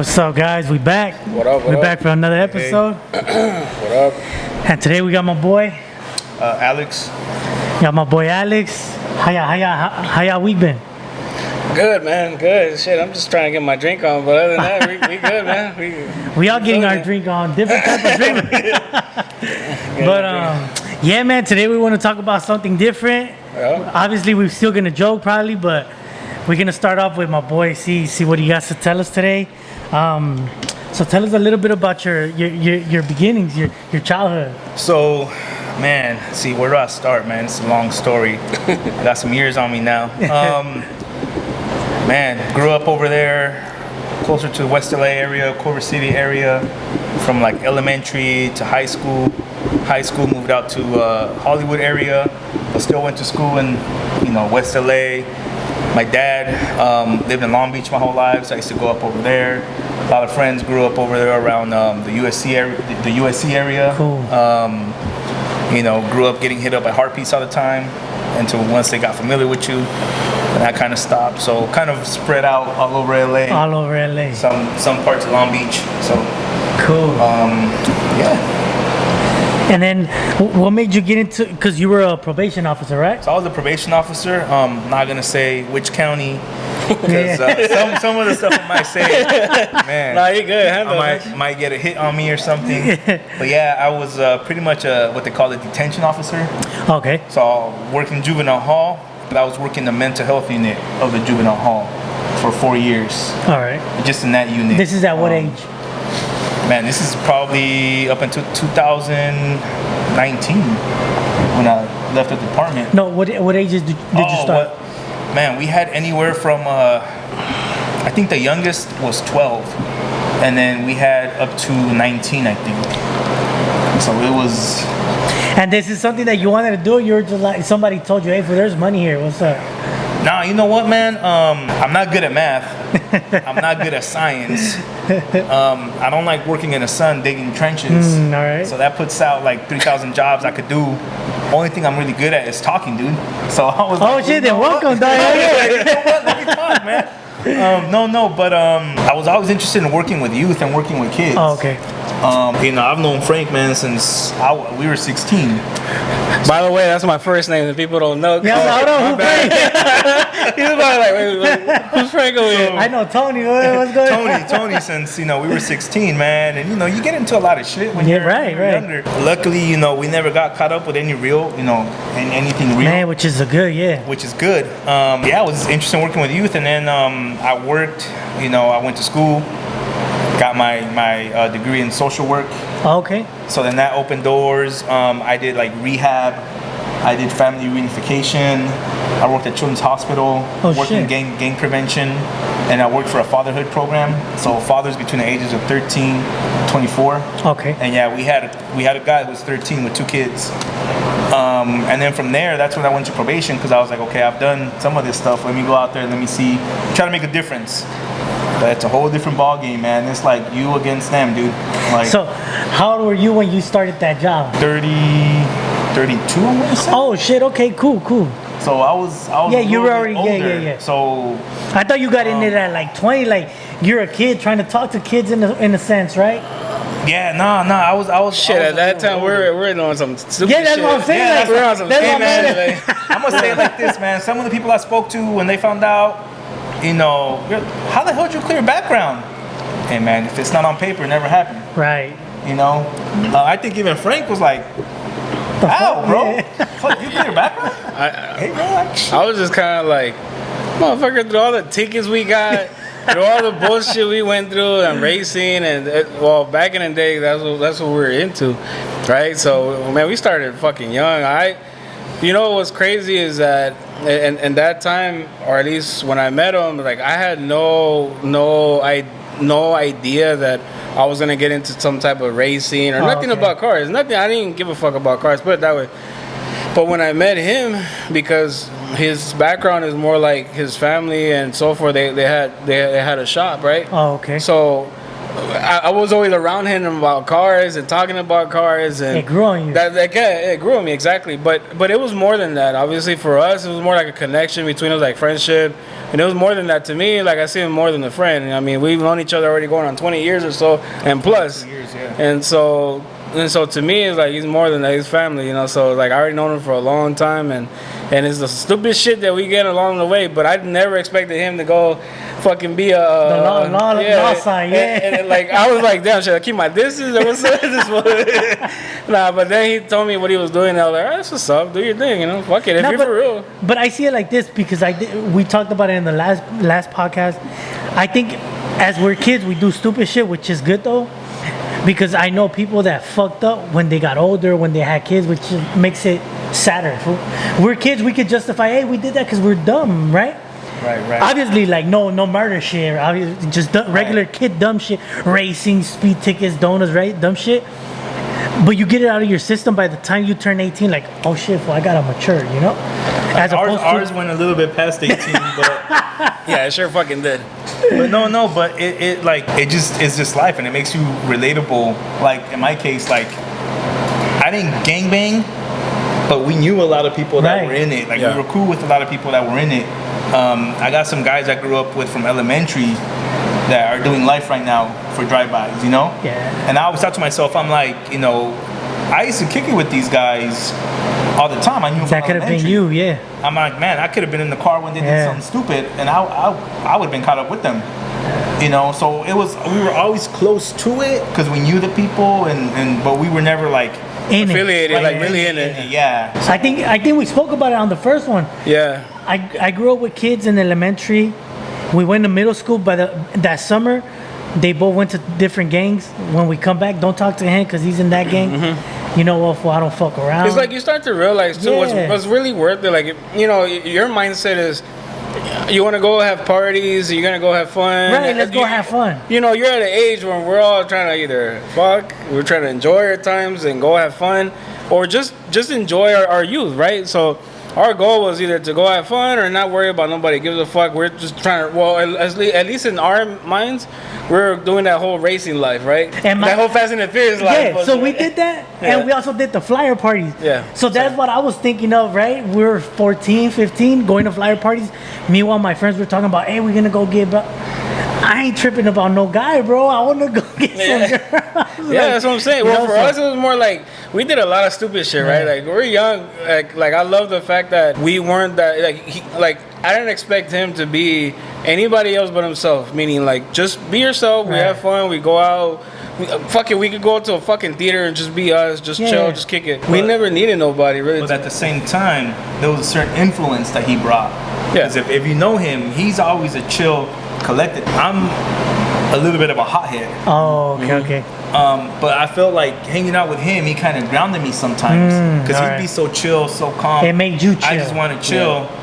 What's up, guys? We back. What up? We're back for another episode. Hey. What up? And today we got my boy. Alex. Got my boy Alex. How y'all week been? Good, man. Good. Shit, I'm just trying to get my drink on, but other than that, we good, man. We all getting our drink on, different type of drink. But yeah, man. Today we want to talk about something different. Yeah. Obviously, we're still gonna joke probably, but we're gonna start off with my boy. See what he has to tell us today. So tell us a little bit about your beginnings, your childhood. So, man, see, where do I start, man? It's a long story. I got some years on me now. Man, grew up over there, closer to the West LA area, Culver City area, from like elementary to high school. High school moved out to Hollywood area, but still went to school in, West LA. My dad lived in Long Beach my whole life, so I used to go up over there. A lot of friends grew up over there around the USC area. Cool. Grew up getting hit up at Heartbeats all the time until once they got familiar with you, and that kind of stopped. So kind of spread out all over LA. All over LA. Some parts of Long Beach. So cool. Yeah. And then, what made you get into? Because you were a probation officer, right? So I was a probation officer. Not gonna say which county, because some of the stuff I might say, man, Nah, you good. I might get a hit on me or something. But yeah, I was pretty much what they call a detention officer. Okay. So I worked in juvenile hall, but I was working the mental health unit of the juvenile hall for 4 years. All right. Just in that unit. This is at what age? Man, this is probably up until 2019 when I left the department. No, what ages did you start? Man, we had anywhere from, I think the youngest was 12, and then we had up to 19, I think. So it was... And this is something that you wanted to do? You were just like, somebody told you, hey, there's money here, what's up? Nah, you know what, man? I'm not good at math. I'm not good at science. I don't like working in the sun digging trenches. All right. So that puts out like 3,000 jobs I could do. Only thing I'm really good at is talking, dude. So I was like, shit, then welcome, dog. Let me talk, man. But I was always interested in working with youth and working with kids. Oh, okay. I've known Frank, man, since we were 16. By the way, that's my first name that people don't know. Yeah, hold on, who's Frank? He's probably like, wait, who's Frank over here? I know Tony. What's going on? Tony, since we were 16, man, and you get into a lot of shit when you're younger. Luckily, we never got caught up with any real, anything real. Man, which is Which is good. Yeah, it was interesting working with youth, and then I worked. I went to school, got my degree in social work. Okay. So then that opened doors. I did like rehab. I did family reunification. I worked at Children's Hospital, worked in gang prevention, and I worked for a fatherhood program. So fathers between the ages of 13, 24. Okay. And yeah, we had a guy who was 13 with 2 kids. And then from there, that's when I went to probation, because I was like, okay, I've done some of this stuff. Let me go out there and let me see, try to make a difference. But it's a whole different ball game, man. It's like you against them, dude. Like, so, how old were you when you started that job? 32, I want to say. Oh shit! Okay, cool. So I was. Yeah, you were already. older. Yeah. So I thought you got in it at like 20. Like you're a kid trying to talk to kids in a sense, right? Yeah, nah. I was Shit, at that time we're doing some stupid shit. Yeah, that's what I'm saying. Yeah, like, we're on some that's shit, what I'm man. saying. I'm gonna say it like this, man. Some of the people I spoke to when they found out, how the hell did you clear background? Hey, man, if it's not on paper, it never happened. Right. I think even Frank was like, "Ow, bro, fuck, you clear background?" Hey, bro, I was just kind of like, motherfucker, through all the tickets we got, through all the bullshit we went through and racing, and back in the day, that's what we were into, right? So, man, we started fucking young. What's crazy is that, and that time, or at least when I met him, like I had no idea that I was gonna get into some type of racing or nothing about cars. Nothing. I didn't give a fuck about cars. Put it that way. But when I met him, because his background is more like his family and so forth, they had a shop, right? Oh, okay. So I was always around him about cars and talking about cars, and It grew on you. It grew on me exactly. But it was more than that. Obviously, for us, it was more like a connection between us, like friendship, and it was more than that to me. Like I see him more than a friend. I mean, we've known each other already going on 20 years or so, and plus. 2 years, yeah. And so to me, it's like he's more than that. He's family, you know. So like I already known him for a long time, and it's the stupid shit that we get along the way. But I never expected him to go fucking be a law sign, yeah. And like I was like, damn, should I keep my distance or what's this? Nah, but then he told me what he was doing. And I was like, that's what's up. Do your thing, you know. Fuck it, if you're for real. But I see it like this because we talked about it in the last podcast. I think as we're kids, we do stupid shit, which is good though. Because I know people that fucked up when they got older, when they had kids, which makes it sadder. We're kids, we could justify, hey, we did that because we're dumb, right? Right. Obviously, like no murder shit. Obviously, just regular kid dumb shit, racing, speed tickets, donuts, right? Dumb shit. But you get it out of your system by the time you turn 18. Like, oh shit, well, I gotta mature, you know. As ours went a little bit past 18, but yeah, it sure fucking did. but but it's just life, and it makes you relatable. Like in my case, like I didn't gangbang, but we knew a lot of people that were in it. Like we were cool with a lot of people that were in it. I got some guys I grew up with from elementary that are doing life right now for drive-bys, you know? Yeah. And I always thought to myself, I'm like, you know, I used to kick it with these guys all the time. I knew that could have been you, yeah. I'm like, man, I could have been in the car when they did something stupid, and I would have been caught up with them. You know, so we were always close to it because we knew the people, but we were never like affiliated, like really in it. Yeah. So I think we spoke about it on the first one. Yeah. I grew up with kids in elementary. We went to middle school, but that summer, they both went to different gangs. When we come back, don't talk to him because he's in that gang. Mm-hmm. You know what? Well, I don't fuck around. It's like you start to realize too what's really worth it. Like you know, your mindset is you want to go have parties. You're gonna go have fun. Right, let's go have fun. You know, you're at an age when we're all trying to either fuck, we're trying to enjoy our times and go have fun, or just enjoy our youth, right? So. Our goal was either to go have fun or not worry about nobody gives a fuck. We're just trying to, well, at least in our minds, we're doing that whole racing life, right? And that whole Fast and the Furious life. Yeah, so we did that, and we also did the flyer parties. Yeah. So that's what I was thinking of, right? We were 14, 15, going to flyer parties. Meanwhile, my friends were talking about, hey, we're going to go get... I ain't tripping about no guy, bro. I want to go get some girl. Yeah, that's what I'm saying. Well, for us, it was more like we did a lot of stupid shit, right? Like we're young. Like I love the fact that we weren't that like I didn't expect him to be anybody else but himself. Meaning like just be yourself. We have fun. We go out. We could go to a fucking theater and just be us, just chill, just kick it. We never needed nobody really. But at the same time, there was a certain influence that he brought. Yeah. Because if you know him, he's always a chill, collected. I'm a little bit of a hothead. Oh, okay. But I felt like hanging out with him, he kind of grounded me sometimes because he'd be so chill, so calm. It made you chill. I just want to chill. Yeah.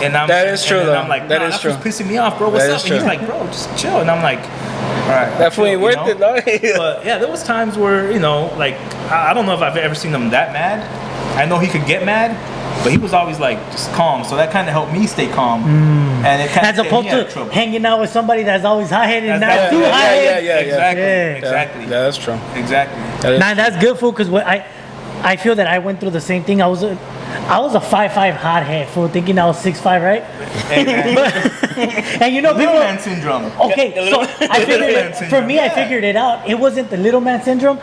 And that is true. I'm like, that is true. That's what's pissing me off, bro. What's up? And he's like, bro, just chill. And I'm like, all right, definitely worth it, though. But yeah, there was times where like I don't know if I've ever seen him that mad. I know he could get mad, but he was always like just calm. So that kind of helped me stay calm. And it kind as opposed to hanging out with somebody that's always high-headed and not too high-headed. Yeah, exactly. Yeah, that's true. Exactly. Nah, that's good, fool. Because I feel that I went through the same thing. I was a 5'5" hothead, fool, thinking I was 6'5", right? And you know, little man syndrome. Okay, so I figured for me, I figured it out. It wasn't the little man syndrome.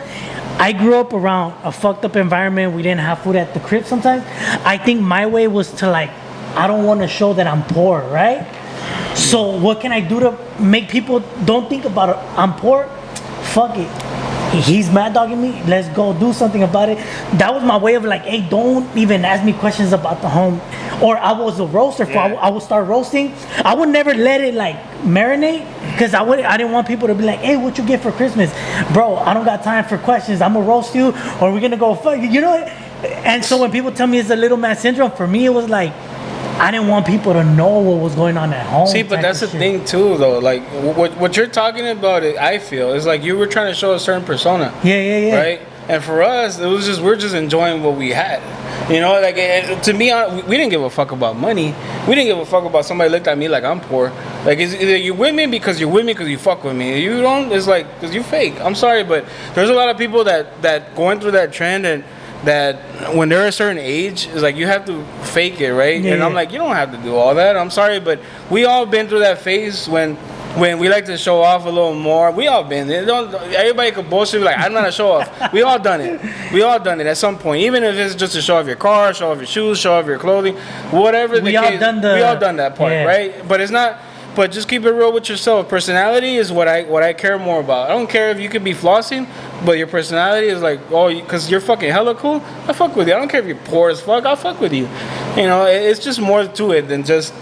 I grew up around a fucked up environment. We didn't have food at the crib sometimes. I think my way was to like, I don't want to show that I'm poor, right? So what can I do to make people don't think about it? I'm poor. Fuck it. He's mad dogging me. Let's go do something about it. That was my way of like, hey, don't even ask me questions about the home. Or I was a roaster. I would start roasting. I would never let it like marinate because I didn't want people to be like, hey, what you get for Christmas? Bro, I don't got time for questions. I'm gonna roast you or we're gonna go fuck you. You know? And so when people tell me it's a little man syndrome, for me it was like, I didn't want people to know what was going on at home. See, but that's the thing too, though. Like what you're talking about, I feel, is like you were trying to show a certain persona. Yeah. Right. And for us, it was just we're just enjoying what we had. You know, like to me, we didn't give a fuck about money. We didn't give a fuck about somebody looked at me like I'm poor. Like it's either you're with me because you're with me because you fuck with me. You don't. It's like because you fake. I'm sorry, but there's a lot of people that going through that trend and that when they're a certain age, it's like you have to fake it, right? Yeah, and I'm like, you don't have to do all that. I'm sorry, but we all been through that phase when we like to show off a little more. We all been there. Everybody could bullshit like, I'm not a show off. We all done it. We all done it at some point. Even if it's just to show off your car, show off your shoes, show off your clothing, whatever the case. We all done that part, right? But it's not. But just keep it real with yourself. Personality is what I care more about. I don't care if you could be flossing, but your personality is like, because you're fucking hella cool. I fuck with you. I don't care if you're poor as fuck. I'll fuck with you. You know, it's just more to it than just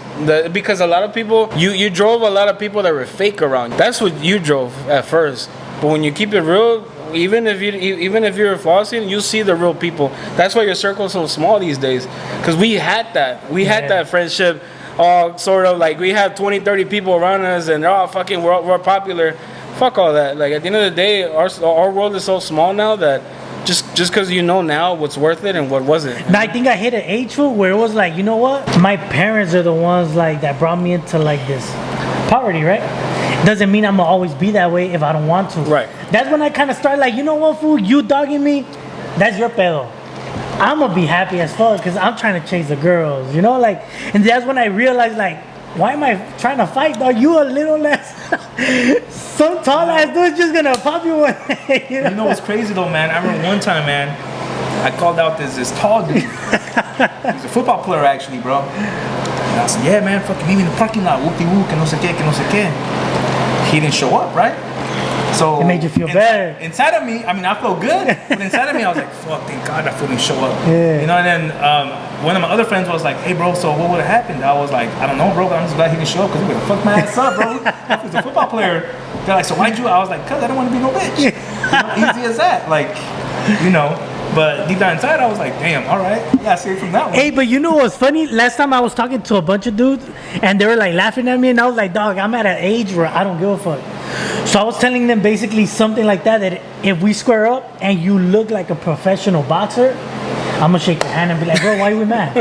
because a lot of people, you drove a lot of people that were fake around. That's what you drove at first. But when you keep it real, even if you're flossing, you see the real people. That's why your circle's so small these days. Because we had that. We had that friendship. All sort of like we have 20, 30 people around us and they're all fucking we're popular. Fuck all that. Like at the end of the day, our world is so small now that just because you know now what's worth it and what wasn't. And I think I hit an age where it was like, you know what? My parents are the ones like that brought me into like this poverty, right? Doesn't mean I'm gonna always be that way if I don't want to. Right. That's when I kind of started like, you know what, fool? You dogging me? That's your pedo. I'm gonna be happy as fuck because I'm trying to chase the girls, you know, like, and that's when I realized, like, why am I trying to fight, dog? You a little less, some tall ass dude's just gonna pop you one day, you know what's crazy though, man? I remember one time, man, I called out this tall dude. He's a football player, actually, bro. And I said, yeah, man, fucking leave me in the parking lot, whoop-de-whoop, que no sé qué, que no sé qué. He didn't show up, right? So it made you feel better. Inside of me, I mean, I felt good, but inside of me, I was like, fuck, thank God that fool didn't show up. Yeah. You know, and then one of my other friends was like, hey, bro, so what would have happened? I was like, I don't know, bro, but I'm just glad he didn't show up because he would have fucked my ass up, bro. He's a football player. They're like, so why'd you? I was like, cause I don't want to be no bitch. You know, easy as that. Like, you know. But deep down inside, I was like, damn, all right, I got saved from that one. Hey, but you know what's funny? Last time I was talking to a bunch of dudes and they were like laughing at me and I was like, dog, I'm at an age where I don't give a fuck. So I was telling them basically something like that if we square up and you look like a professional boxer, I'm gonna shake your hand and be like, bro, why are we mad?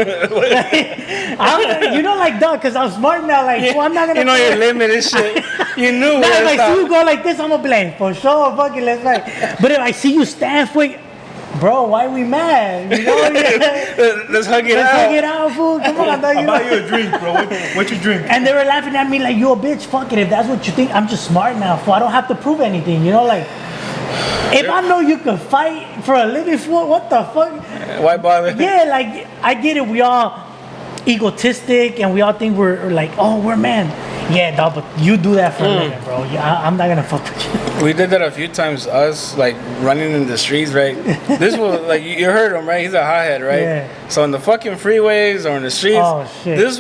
You know, like, dog, because I'm smart now, like, well, I'm not gonna. You know your limit and shit. You knew. Now, if I see you go like this, I'm gonna be like, for sure, fuck it, let's fight. But if I see you stand for it, bro, why are we mad? You know, let's hug it out. Let's hug it out, fool. Come on, dog. I'll buy you a drink, bro. What you drink? And they were laughing at me like, you a bitch, fuck it. If that's what you think, I'm just smart now, fool. I don't have to prove anything, you know, like. If I know you can fight for a living, fool, what the fuck? Why bother? Yeah, like, I get it. We all egotistic and we all think we're like, oh, we're man. Yeah, dog, but you do that for a living, bro. I'm not gonna fuck with you. We did that a few times, us, like, running in the streets, right? This was, like, you heard him, right? He's a hothead, right? Yeah. So in the fucking freeways or in the streets, oh, shit. This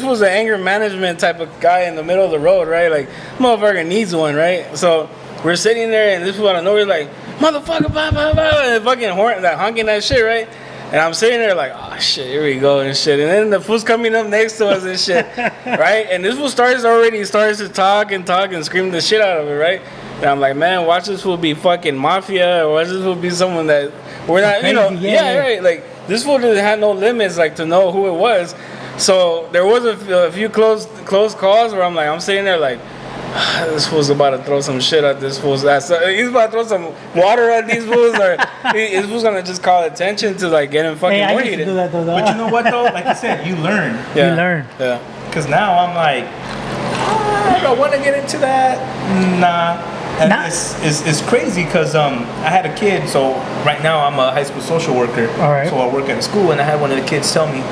was an anger management type of guy in the middle of the road, right? Like, motherfucker needs one, right? So we're sitting there, and this was out of nowhere, like, motherfucker, blah, blah, blah, and fucking honking that shit, right? And I'm sitting there like, oh shit, here we go and shit. And then the fool's coming up next to us and shit, right? And this fool starts to talk and scream the shit out of it, right? And I'm like, man, watch this fool be fucking mafia, or watch this fool be someone that we're not, crazy, you know, yeah, right? Like, this fool didn't have no limits, like, to know who it was. So there was a few close calls where I'm sitting there like, this fool's about to throw some shit at this fool's ass. He's about to throw some water at these fools, or this fool's gonna just call attention to like getting fucking more heated. Do that though, but you know what though? Like you said, you learn. Yeah. You learn. Yeah. Because now I'm like, I don't want to get into that. Nah. And it's crazy because I had a kid. So right now I'm a high school social worker. All right. So I work at a school, and I had one of the kids tell me,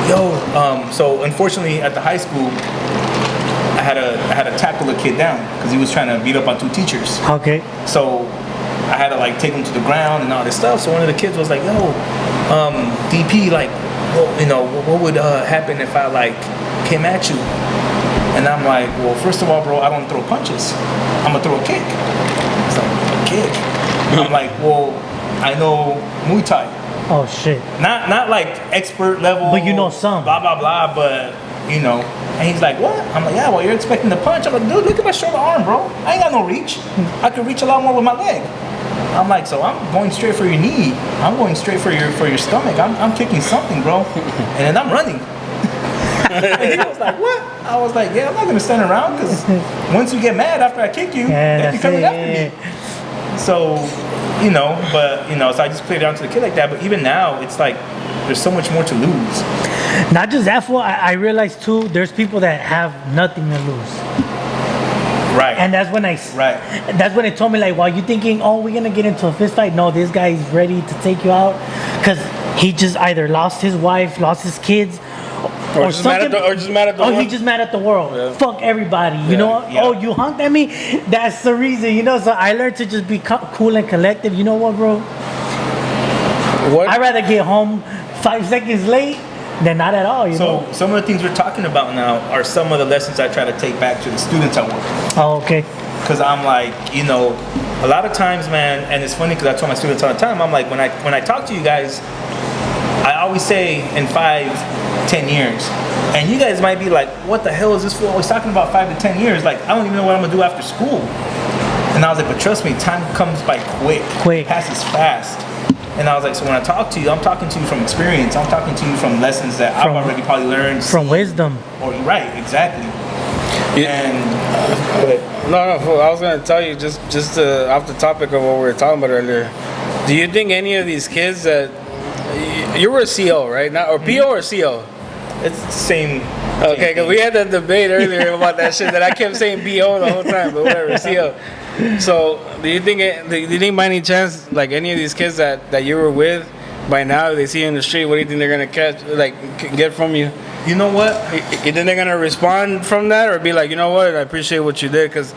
yo. So unfortunately at the high school, I had to tackle a kid down because he was trying to beat up on two teachers. Okay. So I had to like take him to the ground and all this stuff. So one of the kids was like, yo, DP, like, well, you know, what would happen if I like came at you? And I'm like, well, first of all, bro, I don't throw punches. I'm gonna throw a kick. It's like, a kick? I'm like, well, I know Muay Thai. Oh shit. Not like expert level. But you know some. Blah blah blah. But you know. And he's like, what? I'm like, yeah. Well, you're expecting the punch. I'm like, dude, look at my shoulder arm, bro. I ain't got no reach. I can reach a lot more with my leg. I'm like, so I'm going straight for your knee. I'm going straight for your stomach. I'm kicking something, bro. And then I'm running. And he was like, what? I was like, yeah, I'm not gonna stand around because once you get mad after I kick you, then you're coming after me. So, you know, so I just played it down to the kid like that. But even now, it's like there's so much more to lose. Not just that, fool. I realized too, there's people that have nothing to lose. Right. And that's when that's when they told me, like, while you thinking, oh, we're gonna get into a fist fight, no, this guy is ready to take you out because he just either lost his wife, lost his kids, or just mad at the world. He just mad at the world. Yeah. Fuck everybody. You know? Yeah. Oh, you honked at me? That's the reason, you know? So I learned to just be cool and collective. You know what, bro? What? I'd rather get home 5 seconds late than not at all, you know? So some of the things we're talking about now are some of the lessons I try to take back to the students I work with. Oh, okay. Because I'm like, you know, a lot of times, man, and it's funny because I tell my students all the time, I'm like, when I talk to you guys, I always say in 5-10 years. And you guys might be like, what the hell is this fool always talking about 5 to 10 years? Like, I don't even know what I'm gonna do after school. And I was like, but trust me, time comes by quick. It passes fast. And I was like, so when I talk to you, I'm talking to you from experience. I'm talking to you from lessons that I've already probably learned. From wisdom. Or right, exactly. And no, I was gonna tell you just off the topic of what we were talking about earlier. Do you think any of these kids that you were a CO, right? Not or PO or CO? It's the same. Okay, because we had that debate earlier about that shit that I kept saying BO the whole time, but whatever, CO. So, do you think by any chance, like any of these kids that you were with, by now if they see you in the street, what do you think they're gonna catch, like get from you? You know what? You think they're gonna respond from that, or be like, you know what, I appreciate what you did, because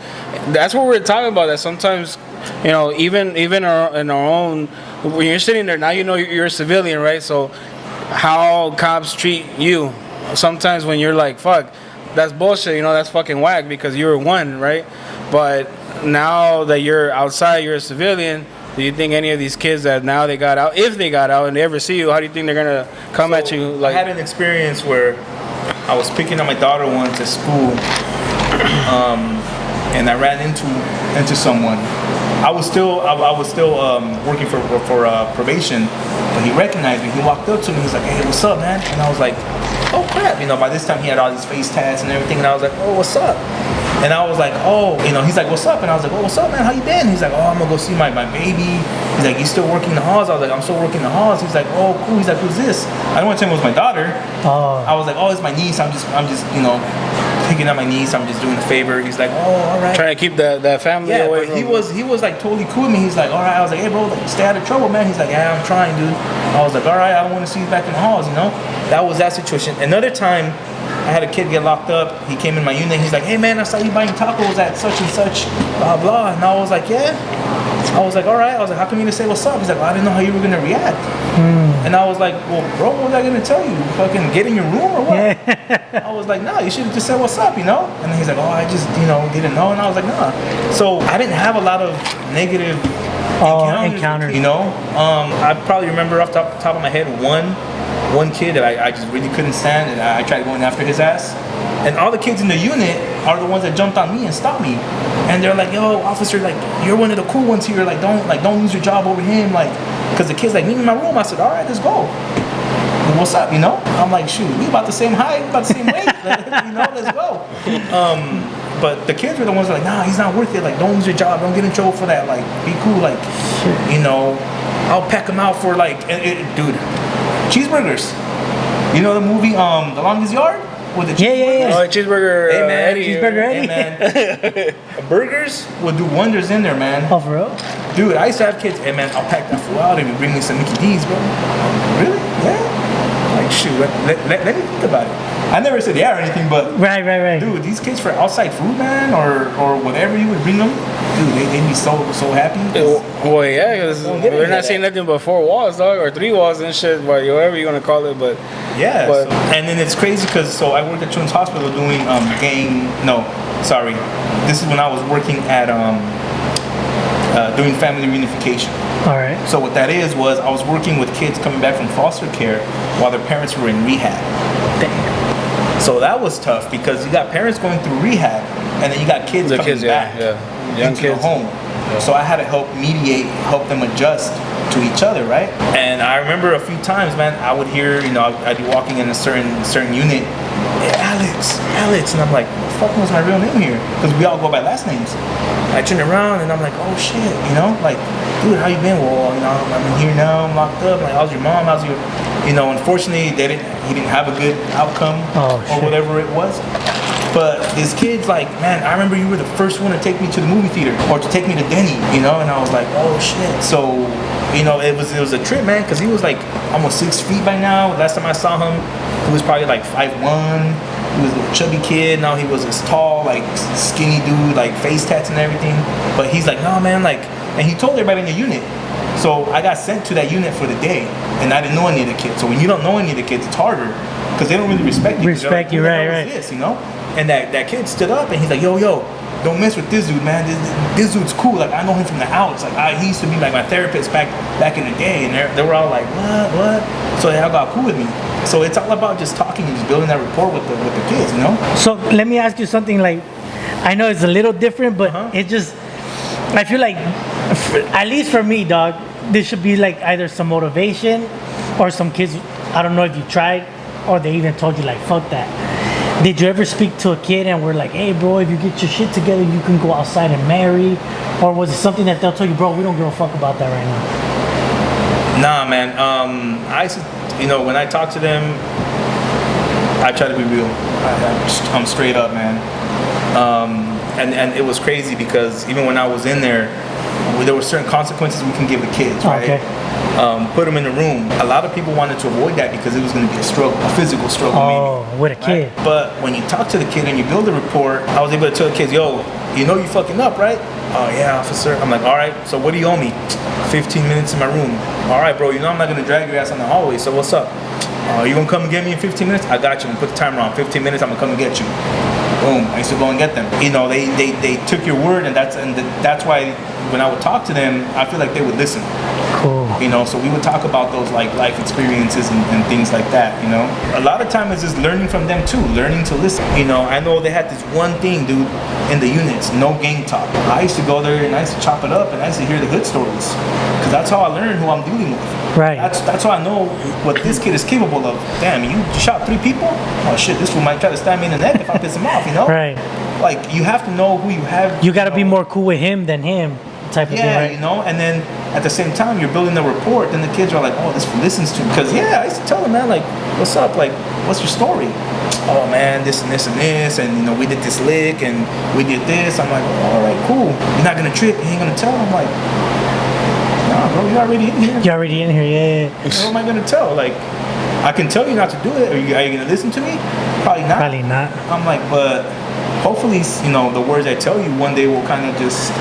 that's what we're talking about. That sometimes, you know, even in our own, when you're sitting there now, you know you're a civilian, right? So, how cops treat you, sometimes when you're like, fuck, that's bullshit, you know, that's fucking whack because you were one, right? But now that you're outside, you're a civilian. Do you think any of these kids that now they got out, if they got out and they ever see you, how do you think they're gonna come at you? Like, I had an experience where I was picking up my daughter once at school, and I ran into someone. I was still working for probation, but he recognized me. He walked up to me. He's like, "Hey, what's up, man?" And I was like, "Oh crap!" You know, by this time he had all these face tats and everything, and I was like, "Oh, what's up?" And I was like, oh, you know, he's like, what's up? And I was like, oh, what's up, man? How you been? He's like, oh, I'm gonna go see my baby. He's like, you still working the halls? I was like, I'm still working the halls. He's like, oh, cool. He's like, who's this? I don't want to tell him it was my daughter. I was like, oh, it's my niece. I'm just, you know, picking up my niece. I'm just doing a favor. He's like, oh, all right. Trying to keep that family away. But he was like totally cool with me. He's like, all right. I was like, hey, bro, like, stay out of trouble, man. He's like, yeah, I'm trying, dude. I was like, all right, I don't want to see you back in the halls, you know. That was that situation. Another time, I had a kid get locked up. He came in my unit. He's like, hey, man, I saw you buying tacos at such and such, blah, blah. And I was like, yeah. I was like, all right. I was like, how come you didn't say what's up? He's like, well, I didn't know how you were going to react. And I was like, well, bro, what was I going to tell you? Fucking get in your room or what? I was like, nah, you should have just said what's up, you know? And then he's like, oh, I just, you know, didn't know. And I was like, nah. So I didn't have a lot of negative encounters. You know? I probably remember off the top of my head one kid that I just really couldn't stand, and I tried going after his ass. And all the kids in the unit are the ones that jumped on me and stopped me. And they're like, yo, officer, like, you're one of the cool ones here. Like, don't lose your job over him. Like, because the kid's like, meet me in my room. I said, all right, let's go. And what's up, you know? I'm like, shoot, we about the same height, we about the same weight. You know, let's go. But the kids were the ones that are like, nah, he's not worth it. Like, don't lose your job. Don't get in trouble for that. Like, be cool. Like, you know, I'll pack him out for like, dude, cheeseburgers. You know the movie, The Longest Yard? With the cheeseburgers? Yeah. Oh, cheeseburger. Hey, man. Eddie. Cheeseburger Eddie. Hey, man. Burgers will do wonders in there, man. Oh, for real? Dude, I used to have kids. Hey, man, I'll pack that food out if you bring me some Mickey D's, bro. Really? Yeah? Like, shoot, let me think about it. I never said yeah or anything, but right. Dude, these kids for outside food, man, or whatever you would bring them, dude, they'd be so happy. Well, yeah, because we're not seeing nothing but 4 walls, dog, or 3 walls and shit, but whatever you want to call it. But yeah, and then it's crazy because I worked at Children's Hospital doing this is when I was working at doing family reunification. All right. So what that was I was working with kids coming back from foster care while their parents were in rehab. Damn. So that was tough because you got parents going through rehab, and then you got kids coming back young into kids the home. So I had to help mediate, help them adjust to each other, right? And I remember a few times, man, I would hear, I'd be walking in a certain unit, hey, Alex, and I'm like, what the fuck was my real name here? Because we all go by last names. I turn around and I'm like, oh shit, like, dude, how you been? Well, I'm in here now, I'm locked up. Like, how's your mom? How's your, unfortunately, he didn't have a good outcome or whatever it was. But this kid's like, man, I remember you were the first one to take me to the movie theater or to take me to Denny, and I was like, oh shit. So, it was a trip, man, because he was like almost 6 feet by now. Last time I saw him, he was probably like 5'1". He was a little chubby kid. Now he was this tall, like skinny dude, like face tats and everything. But he's like, no, man, like, and he told everybody in the unit. So I got sent to that unit for the day, and I didn't know any of the kids. So when you don't know any of the kids, it's harder because they don't really respect you. Respect you, right? This, And that kid stood up and he's like, yo, don't mess with this dude, man. This dude's cool. Like, I know him from the outs. Like, he used to be like my therapist back in the day. And they were all like, what? So they all got cool with me. So it's all about just talking and just building that rapport with the kids, So let me ask you something. Like, I know it's a little different, but it just, I feel like, at least for me, dog, this should be like either some motivation or some kids, I don't know if you tried or they even told you like, fuck that. Did you ever speak to a kid and we're like, hey bro, if you get your shit together, you can go outside and marry? Or was it something that they'll tell you, bro, we don't give a fuck about that right now? Nah, man. I used to, when I talk to them, I try to be real. I'm straight up, man. And it was crazy because even when I was in there were certain consequences we can give the kids, right? Okay. Put them in a room. A lot of people wanted to avoid that because it was going to be a struggle, a physical struggle, maybe. With a kid. Right? But when you talk to the kid and you build a rapport, I was able to tell the kids, yo, you fucking up, right? Oh yeah, officer. I'm like, all right, so what do you owe me? 15 minutes in my room. All right, bro, I'm not going to drag your ass on the hallway, so what's up? You going to come and get me in 15 minutes? I got you. I'm going to put the timer on. 15 minutes, I'm going to come and get you. Boom. I used to go and get them. They took your word, and that's why when I would talk to them, I feel like they would listen. Cool. So we would talk about those like life experiences and things like that. A lot of time is just learning from them too, learning to listen. I know they had this one thing, dude, in the units, no gang talk. I used to go there and I used to chop it up and I used to hear the good stories because that's how I learned who I'm dealing with. Right. That's how I know what this kid is capable of. Damn, you shot 3 people? Oh shit, this fool might try to stab me in the neck if I piss him off. Right. Like you have to know who you have. You got to be more cool with him than him. Type of thing, right? And then at the same time you're building the rapport, then the kids are like, oh, this listens to me. Because I used to tell them, man, like, what's up, like, what's your story? Oh man, this and this and this, and we did this lick and we did this. I'm like, all right, cool, you're not gonna trip, you ain't gonna tell. I'm like, nah bro, you're already in here. You're already in here. Yeah. What am I gonna tell? Like, I can tell you not to do it. Are you gonna listen to me? Probably not. I'm like, but hopefully, the words I tell you one day will kind of just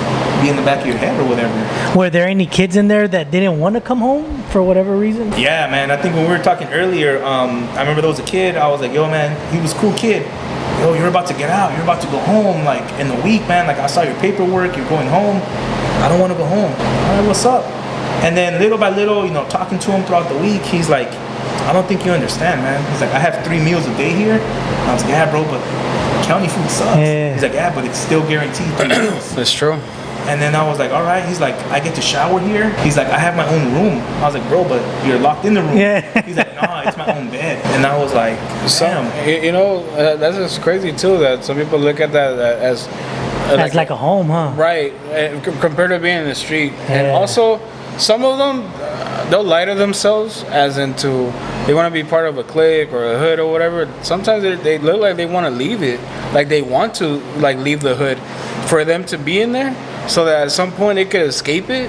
be in the back of your head or whatever. Were there any kids in there that didn't want to come home for whatever reason? Yeah, man. I think when we were talking earlier, I remember there was a kid. I was like, yo, man, he was a cool kid. Yo, you're about to get out. You're about to go home, like, in the week, man. Like, I saw your paperwork. You're going home. I don't want to go home. All right, what's up? And then little by little, talking to him throughout the week, he's like, I don't think you understand, man. He's like, I have 3 meals a day here. And I was like, yeah, bro, but county food sucks. Yeah. He's like, yeah, but it's still guaranteed 3 meals. That's true. And then I was like, all right. He's like, I get to shower here. He's like, I have my own room. I was like, bro, but you're locked in the room. Yeah. He's like, nah, it's my own bed. And I was like, damn. That's just crazy too. That some people look at that as like a home, huh? Right, compared to being in the street. Yeah. And also, some of them, they'll lie to themselves as into they want to be part of a clique or a hood or whatever. Sometimes they look like they want to leave it, like they want to like leave the hood for them to be in there, so that at some point they could escape it.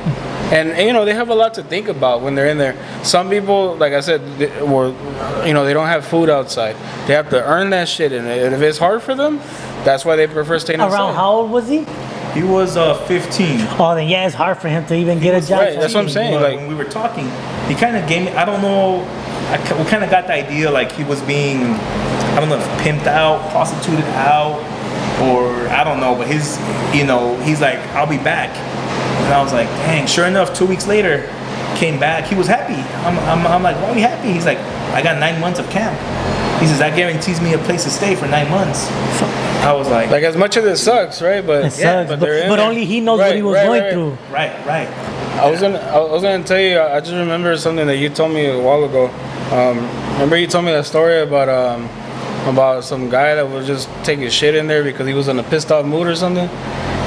And they have a lot to think about when they're in there. Some people, like I said, they don't have food outside. They have to earn that shit, and if it's hard for them, that's why they prefer staying inside. Around how old was he? He was 15. Oh, then yeah, it's hard for him to even get a job. Right, that's what I'm saying. Like when we were talking, he kind of gave me. I don't know. We kind of got the idea like he was being, I don't know, if pimped out, prostituted out, or I don't know. But he's like, I'll be back. And I was like, dang. Sure enough, 2 weeks later, came back. He was happy. I'm like, why are you happy? He's like, I got 9 months of camp. He says, that guarantees me a place to stay for 9 months. I was like, Like, as much as it sucks, right? But It sucks, they're in but there. only he knows what he was going through. right. I was gonna tell you. I just remember something that you told me a while ago. Remember you told me that story about some guy that was just taking shit in there because he was in a pissed off mood or something,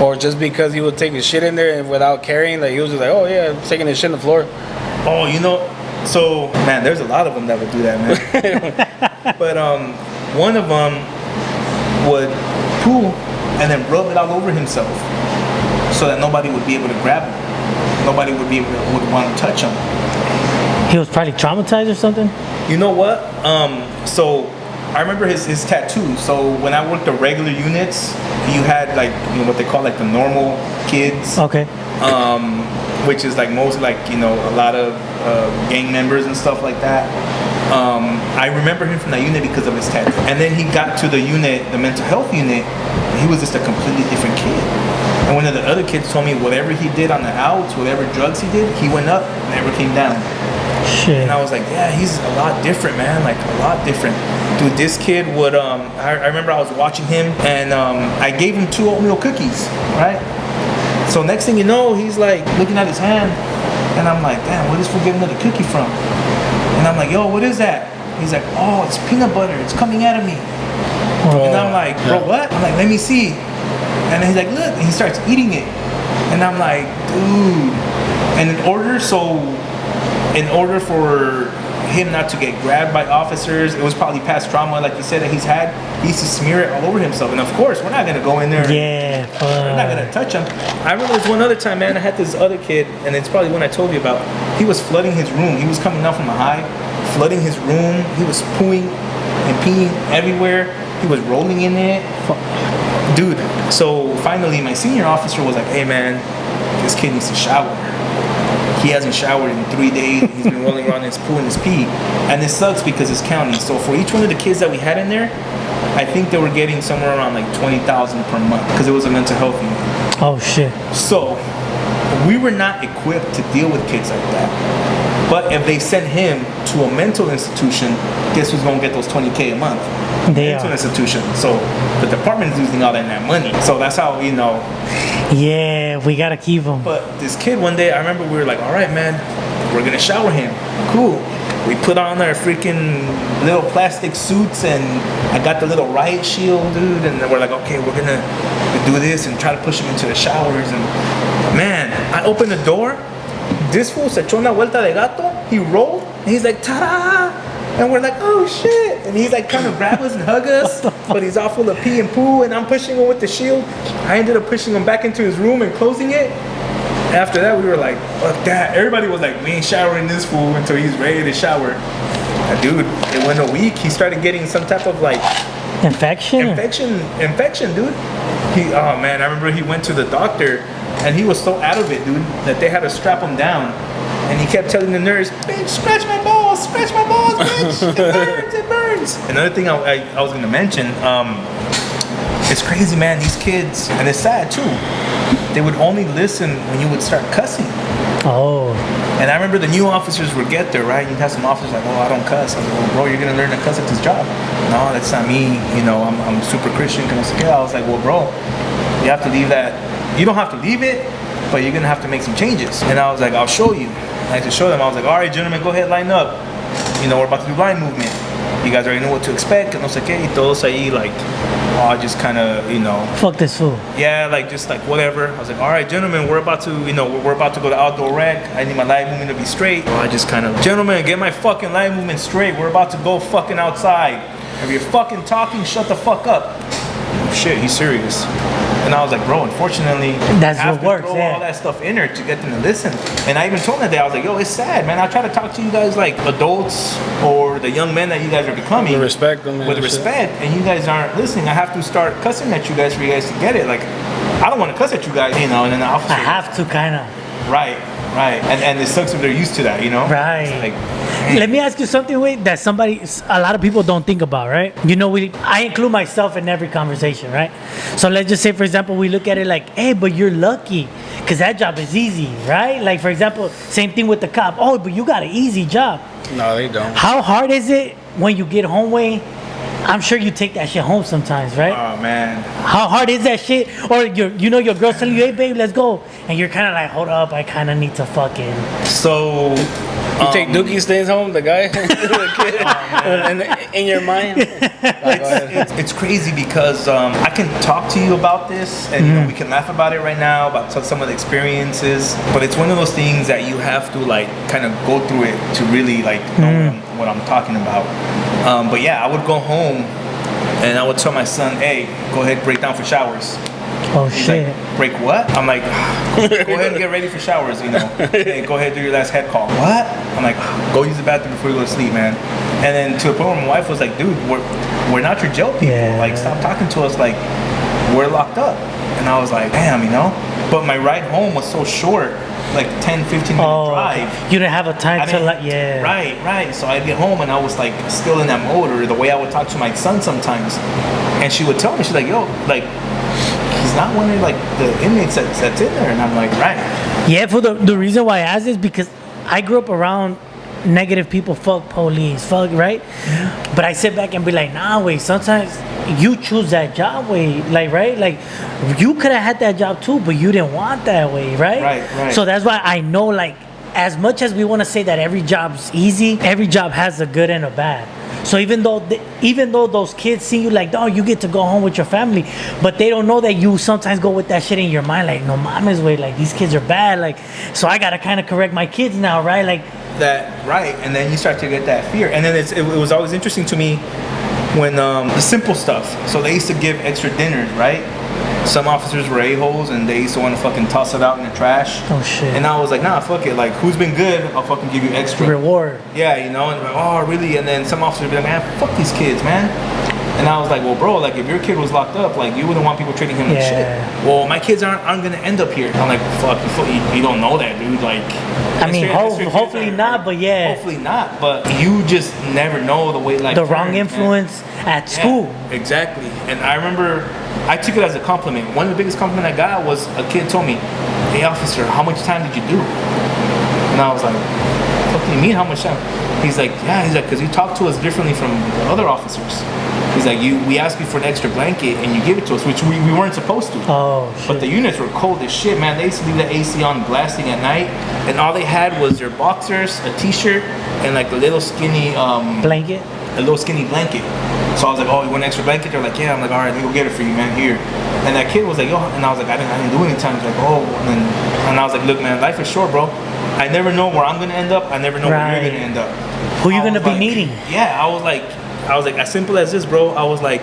or just because he would take his shit in there and without caring, like he was just like, oh yeah, I'm taking his shit on the floor. Oh, so man, there's a lot of them that would do that, man. But one of them would poo and then rub it all over himself, so that nobody would be able to grab him. Nobody would want to touch him. He was probably traumatized or something. You know what? So I remember his tattoo. So when I worked the regular units, you had like what they call like the normal kids. Okay. Which is like mostly like a lot of gang members and stuff like that. I remember him from that unit because of his tattoo. And then he got to the unit, the mental health unit, and he was just a completely different kid. And one of the other kids told me whatever he did on the outs, whatever drugs he did, he went up, never came down. Shit. And I was like, yeah, he's a lot different, man. Like a lot different. Dude, this kid would. I remember I was watching him, and I gave him 2 oatmeal cookies, right? So next thing you know, he's like looking at his hand, and I'm like, damn, where this fool get another cookie from? And I'm like, yo, what is that? He's like, oh, it's peanut butter. It's coming out of me. And I'm like, bro, what? I'm like, let me see. And then he's like, look. And he starts eating it. And I'm like, dude. And in order for him not to get grabbed by officers, it was probably past trauma, like you said, that he's had. He used to smear it all over himself. And of course, we're not going to go in there. Yeah, We're not going to touch him. I remember there was one other time, man, I had this other kid, and it's probably one I told you about. He was flooding his room. He was coming out from a high, flooding his room. He was pooing and peeing everywhere. He was rolling in it. Dude, so finally my senior officer was like, hey man, this kid needs to shower. He hasn't showered in 3 days. He's been rolling around in his poo and his pee. And this sucks because it's county. So for each one of the kids that we had in there, I think they were getting somewhere around like $20,000 per month because it was a mental health unit. Oh shit. So we were not equipped to deal with kids like that. But if they sent him to a mental institution, guess who's gonna get those $20K a month? Mental institution. So the department is losing all that money. So that's how Yeah, we gotta keep him. But this kid one day, I remember we were like, all right, man, we're gonna shower him. Cool. We put on our freaking little plastic suits, and I got the little riot shield, dude. And we're like, okay, we're gonna do this and try to push him into the showers. And man, I opened the door. This fool se echó una vuelta de gato. He rolled, and he's like, ta-da! And we're like, oh shit! And he's like trying to grab us and hug us, but he's all full of pee and poo, and I'm pushing him with the shield. I ended up pushing him back into his room and closing it. After that, we were like, fuck that. Everybody was like, we ain't showering this fool until he's ready to shower. And dude, it went a week. He started getting some type of like infection, dude. Oh man, I remember he went to the doctor, and he was so out of it, dude, that they had to strap him down. And he kept telling the nurse, bitch, scratch my balls, bitch. It burns. Another thing I was going to mention, it's crazy, man, these kids, and it's sad too, they would only listen when you would start cussing. Oh. And I remember the new officers would get there, right? You'd have some officers like, oh, I don't cuss. I was like, well, bro, you're going to learn to cuss at this job. No, that's not me. I'm super Christian. I was like, well, bro, you have to leave that. You don't have to leave it, but you're going to have to make some changes. And I was like, I'll show you. I had to show them. I was like, all right, gentlemen, go ahead, line up. We're about to do line movement. You guys already know what to expect. And no sé qué. Y todos ahí, like, just kind of, fuck this fool. Yeah, like, just like whatever. I was like, all right, gentlemen, we're about to, we're about to go to outdoor rec. I need my line movement to be straight. I just kind of, gentlemen, get my fucking line movement straight. We're about to go fucking outside. If you're fucking talking, shut the fuck up. Shit, he's serious. And I was like, bro, unfortunately, that's I have what to works, throw yeah. all that stuff in there to get them to listen. And I even told them that day, I was like, yo, it's sad, man. I try to talk to you guys like adults or the young men that you guys are becoming. With respect them. With respect, and you guys aren't listening. I have to start cussing at you guys for you guys to get it. Like, I don't want to cuss at you guys, and then the officer. I have to, kind of. Right. And it sucks if they're used to that, Right. It's like, let me ask you something, wait, that a lot of people don't think about, right? I include myself in every conversation, right? So let's just say, for example, we look at it like, hey, but you're lucky because that job is easy, right? Like, for example, same thing with the cop. Oh, but you got an easy job. No, they don't. How hard is it when you get home, way, I'm sure you take that shit home sometimes, right? Oh man. How hard is that shit? Or your girl's telling you, hey babe, let's go, and you're kind of like, hold up, I kind of need to fucking. So You take Dookie stays home, the guy, the kid, in your mind. it's crazy because I can talk to you about this, and you know, we can laugh about it right now about some of the experiences. But it's one of those things that you have to like kind of go through it to really like know what I'm talking about. But yeah, I would go home and I would tell my son, "Hey, go ahead, break down for showers." Oh He's shit. like, break what? I'm like, go ahead and get ready for showers, you know. Hey, go ahead, do your last head call. What? I'm like, go use the bathroom before you go to sleep, man. And then to a point where my wife was like, dude, we're not your jail people. Yeah. Like, stop talking to us like we're locked up. And I was like, damn, you know. But my ride home was so short, like 10, 15 minute drive. You didn't have a time to like, yeah. Right. So I'd get home and I was like still in that mode, or the way I would talk to my son sometimes. And she would tell me, she's like, yo, like, he's not one of like the inmates that's in there. And I'm like, right. Yeah, for the reason why I asked is because I grew up around negative people, fuck police, fuck, right? But I sit back and be like, nah, wait, sometimes you choose that job way, like, right? Like, you could have had that job too, but you didn't want that way, right? Right. So that's why I know, like, as much as we want to say that every job's easy, every job has a good and a bad. So even though those kids see you like, dog, you get to go home with your family, but they don't know that you sometimes go with that shit in your mind, like, no mames, way, like, these kids are bad, like, so I gotta kind of correct my kids now, right? Like that, right? And then you start to get that fear, and then it was always interesting to me when the simple stuff. So they used to give extra dinners, right? Some officers were a-holes and they used to want to fucking toss it out in the trash. Oh shit. And I was like, nah, fuck it. Like, who's been good? I'll fucking give you extra reward. Yeah, you know. And like, oh, really? And then some officers would be like, man, fuck these kids, man. And I was like, well, bro, like, if your kid was locked up, like, you wouldn't want people treating him like shit. Well, my kids aren't gonna end up here. I'm like, fuck, you don't know that, dude. Like, I mean, hopefully not, but yeah. Hopefully not, but you just never know the way life the turns, wrong influence at school. Yeah, exactly. And I remember I took it as a compliment. One of the biggest compliments I got was a kid told me, hey, officer, how much time did you do? And I was like, what do you mean, how much time? He's like, because you talk to us differently from the other officers. He's like, we ask you for an extra blanket and you give it to us, which we weren't supposed to. Oh, shit. But the units were cold as shit, man. They used to leave the AC on blasting at night, and all they had was their boxers, a t-shirt, and like a little skinny blanket. A little skinny blanket. So I was like, oh, you want an extra blanket? They're like, yeah. I'm like, all right, let me go get it for you, man. Here. And that kid was like, yo, and I was like, I didn't do any time. He's like, oh, and I was like, look, man, life is short, bro. I never know where I'm gonna end up. I never know where you're gonna end up. Who you gonna be meeting? Yeah, I was like, as simple as this, bro. I was like,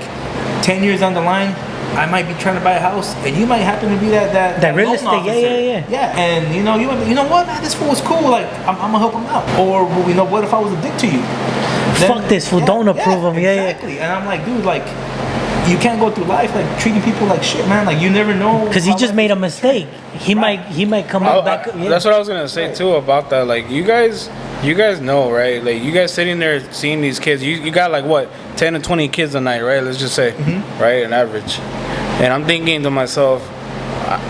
10 years down the line, I might be trying to buy a house, and you might happen to be that real estate. Yeah. And you know what, man, this fool was cool. Like, I'm gonna help him out. Or you know, what if I was a dick to you? Then, fuck this fool. Don't approve him. Exactly. And I'm like, dude, like, you can't go through life like treating people like shit, man. Like, you never know. Because he just made a mistake. He might come back. That's what I was gonna say too about that. Like, you guys know, right? Like, you guys sitting there seeing these kids. You got like what, 10 to 20 kids a night, right? Let's just say, right, an average. And I'm thinking to myself,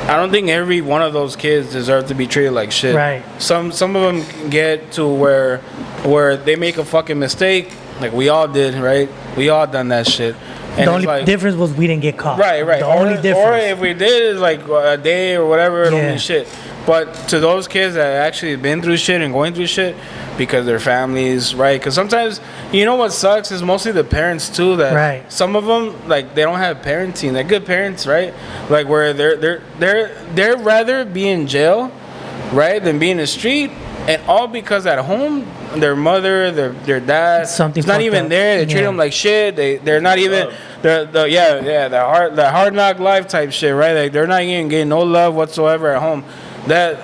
I don't think every one of those kids deserve to be treated like shit. Right. Some of them get to where they make a fucking mistake, like we all did, right? We all done that shit. And the only difference was we didn't get caught. Right. The only difference. Or if we did, it's like a day or whatever, it don't mean shit. But to those kids that actually been through shit and going through shit because their families, right? Because sometimes, you know what sucks is mostly the parents too. That some of them, like, they don't have parenting. They're good parents, right? Like, where they're rather be in jail, right, than be in the street, and all because at home their mother, their dad, it's not even there. They treat them like shit. They're not even the hard knock life type shit, right? Like, they're not even getting no love whatsoever at home. That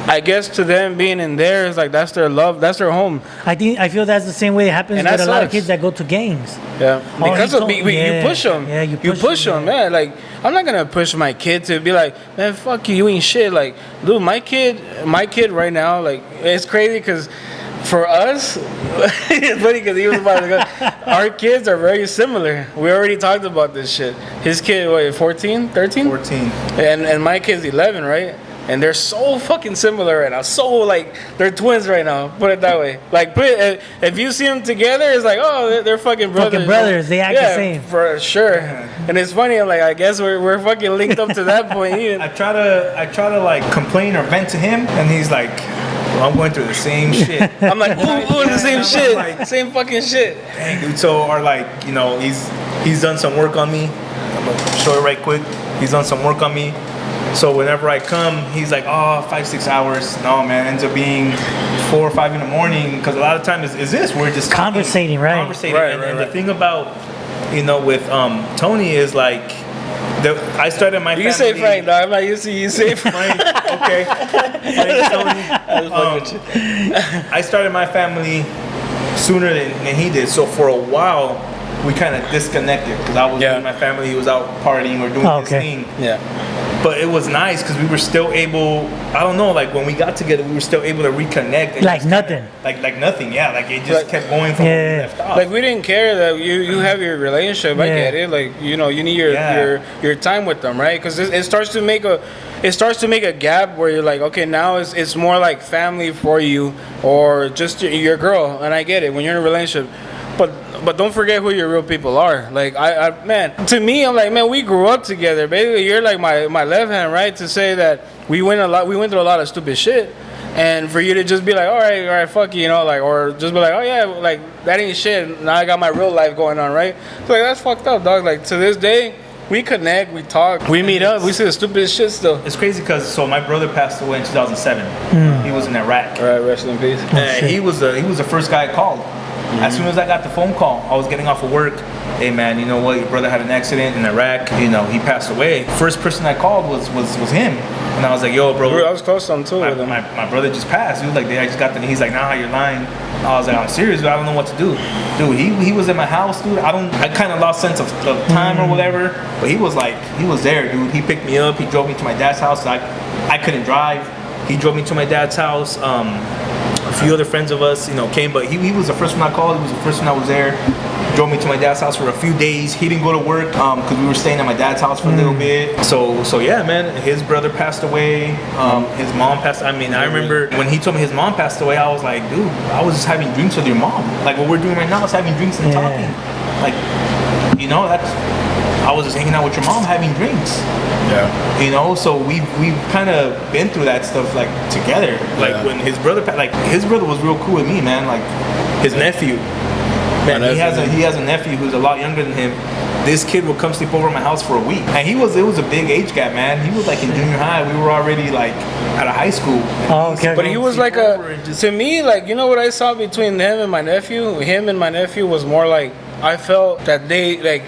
I guess to them being in there is like, that's their love, that's their home. I feel that's the same way it happens with a lot of kids that go to gangs. Yeah, because you push them. Yeah, you push them, man. Like, I'm not gonna push my kid to be like, man, fuck you, you ain't shit. Like, dude, my kid right now, like, it's crazy because for us, it's funny because he was about to go. Our kids are very similar. We already talked about this shit. His kid, what, 14, 13? 14. And my kid's 11, right? and they're so fucking similar right now. So like they're twins right now. Put it that way. Like if you see them together, it's like, oh, they're fucking brothers. Fucking brothers. They act the same for sure. And it's funny. I'm like, I guess we're fucking linked up to that point. Even. I try to like complain or vent to him, and he's like, well, I'm going through the same shit. I'm like, ooh, the same shit. Like, same fucking shit. Dang, dude. So, or like, you know, he's done some work on me. I'm gonna show it right quick. He's done some work on me. So whenever I come, he's like, oh, 5-6 hours. No, man, ends up being 4 or 5 in the morning. Because a lot of times is this, we're just conversating, right? Conversating. And the thing about, you know, with Tony is like, I started my family. You say Frank, dog. I'm not used to you say Frank. Okay. Frank, Tony. I started my family sooner than he did. So for a while, we kind of disconnected because I was with my family. He was out partying or doing his thing. Yeah. But it was nice because we were still able. I don't know. Like when we got together, we were still able to reconnect. And like nothing. Like nothing. Yeah. Like it just kept going from where we left off. Like we didn't care that you have your relationship. I get it. Like you know you need your time with them, right? Because it starts to make a gap where you're like, okay, now it's more like family for you or just your girl. And I get it when you're in a relationship. But don't forget who your real people are. Like man, to me, I'm like, man, we grew up together, baby. You're like my left hand, right? To say that we went through a lot of stupid shit, and for you to just be like, all right, fuck you, you know, like, or just be like, oh yeah, like that ain't shit. Now I got my real life going on, right? So like that's fucked up, dog. Like to this day, we connect, we talk, we meet up, we see the stupidest shit still. It's crazy because my brother passed away in 2007. He was in Iraq. All right, rest in peace. And he was the first guy I called. As soon as I got the phone call, I was getting off of work. Hey man, you know what? Your brother had an accident in Iraq. You know, he passed away. First person I called was him. And I was like, yo, bro. I was close to him too. My brother just passed. He was like, I just got the. He's like, nah, you're lying. I was like, I'm serious, but I don't know what to do. Dude, he was at my house, dude. I kind of lost sense of time or whatever. But he was there, dude. He picked me up. He drove me to my dad's house. I couldn't drive. He drove me to my dad's house. A few other friends of us, you know, came, but he was the first one I called. He was the first one I was there. Drove me to my dad's house for a few days. He didn't go to work because we were staying at my dad's house for a little bit. So yeah, man. His brother passed away. His mom passed. I mean, I remember when he told me his mom passed away. I was like, dude, I was just having drinks with your mom. Like what we're doing right now is having drinks and talking. Like, you know, I was just hanging out with your mom having drinks. Yeah. You know, so we've kind of been through that stuff like together. Like when his brother was real cool with me, man. Like his nephew. Man, he has a nephew who's a lot younger than him. This kid would come sleep over at my house for a week. And it was a big age gap, man. He was like in junior high. We were already like out of high school. Oh, okay. But he was like to me, like, you know what I saw between him and my nephew? Him and my nephew was more like, I felt that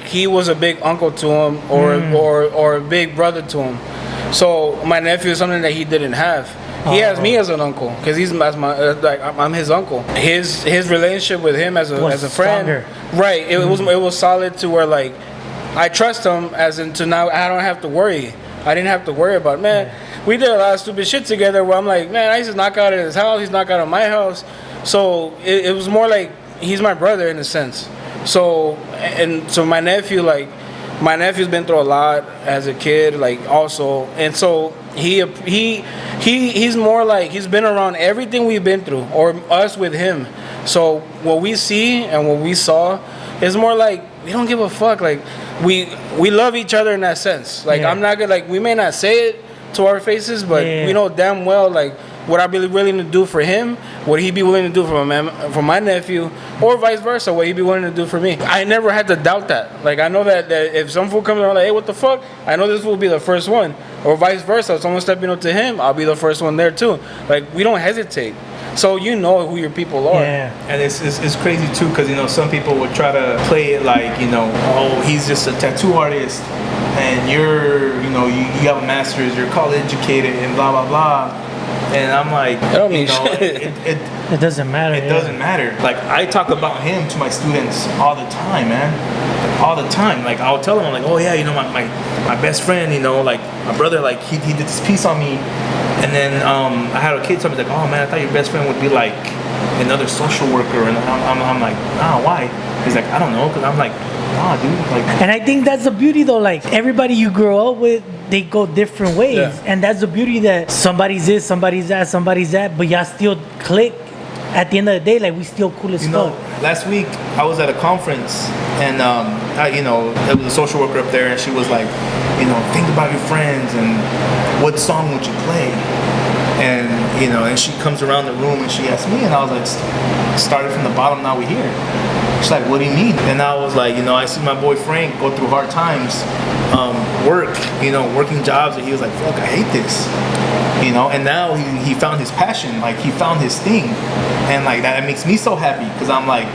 he was a big uncle to him or a big brother to him. So my nephew is something that he didn't have. He has me as an uncle because I'm his uncle. His relationship with him as a friend, stronger. Right? It was solid to where like I trust him as into now I don't have to worry. I didn't have to worry about we did a lot of stupid shit together where I'm like, man, I used to knock out at his house, he's knocked out at my house. So it was more like he's my brother in a sense. So my nephew's been through a lot as a kid, like also, and so he's more like he's been around everything we've been through, or us with him. So what we see and what we saw is more like we don't give a fuck. Like we love each other in that sense. Like I'm not gonna like we may not say it to our faces, but we know damn well like would I be willing to do for him? Would he be willing to do for my nephew? Or vice versa, what he be willing to do for me? I never had to doubt that. Like, I know that if some fool comes around like, hey, what the fuck? I know this fool will be the first one. Or vice versa, if someone's stepping up to him, I'll be the first one there too. Like, we don't hesitate. So you know who your people are. Yeah. And it's crazy too, because, you know, some people would try to play it like, you know, oh, he's just a tattoo artist. And you're, you know, you have a master's, you're college educated and blah, blah, blah. And I'm like, I don't mean shit. It doesn't matter. It doesn't matter. Like, I talk about him to my students all the time, man. All the time. Like, I'll tell them, I'm like, oh yeah, you know, my best friend, you know, like my brother, like he did this piece on me. And then I had a kid tell me, like, oh man, I thought your best friend would be like another social worker. And I'm like, nah, why? He's like, I don't know, because I'm like, nah, dude. Like, and I think that's the beauty though. Like everybody you grow up with, they go different ways. Yeah. And that's the beauty that somebody's this, somebody's that, but y'all still click. At the end of the day, like, we still cool as You fuck. know, last week I was at a conference, and there was a social worker up there, and she was like, think about your friends and what song would you play, and and she comes around the room and she asked me, and I was like, started from the bottom, now we're here. She's like, what do you mean? And I was like, I see my boy Frank go through hard times, working jobs, and he was like, fuck, I hate this. And now he found his passion, like he found his thing, and like that makes me so happy, because I'm like,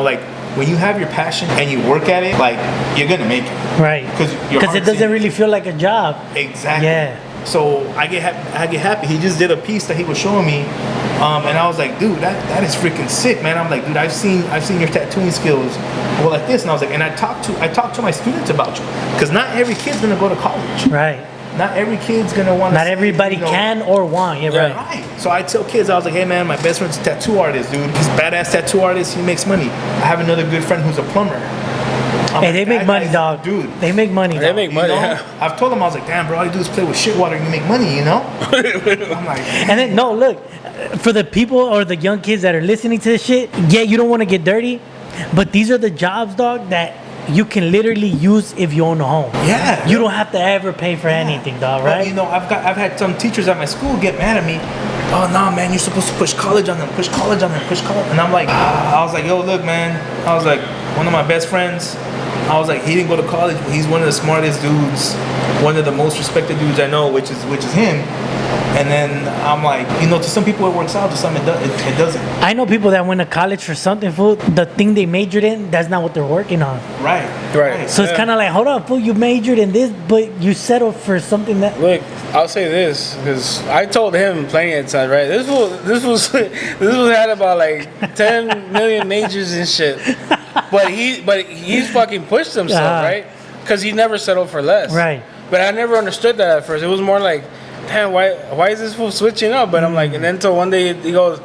like when you have your passion and you work at it, like you're gonna make it, right? Because it doesn't really feel like a job. Exactly. Yeah. So I get happy. He just did a piece that he was showing me, and I was like, dude, that is freaking sick, man. I'm like, dude, I've seen your tattooing skills go like this, and I was like, and I talked to my students about you, because not every kid's gonna go to college, right? Not every kid's gonna want. Not everybody can or want. Yeah, right. So I tell kids, I was like, hey man, my best friend's a tattoo artist, dude. He's a badass tattoo artist. He makes money. I have another good friend who's a plumber. Hey, they make money, dog. Dude, they make money. They make money. I've told them, I was like, damn, bro, all you do is play with shit water and you make money, I'm like, damn. And then no, look, for the people or the young kids that are listening to this shit, yeah, you don't want to get dirty, but these are the jobs, dog, that you can literally use if you own a home. Yeah. You don't have to ever pay for anything, dog, right? But, I've had some teachers at my school get mad at me. Oh, no, man, you're supposed to push college on them. And I'm like, I was like, yo, look, man. I was like, one of my best friends, I was like, he didn't go to college, but he's one of the smartest dudes, one of the most respected dudes I know, which is him. And then I'm like, to some people it works out, to some it doesn't. I know people that went to college for something, fool. The thing they majored in, that's not what they're working on. Right. So it's kind of like, hold on, fool, you majored in this, but you settled for something that... Look, I'll say this, because I told him plenty of times, right? This was had about like 10 million majors and shit. But he's fucking pushed himself, right? Because he never settled for less. Right. But I never understood that at first. It was more like, damn, why is this fool switching up? But I'm like, and then until one day he goes,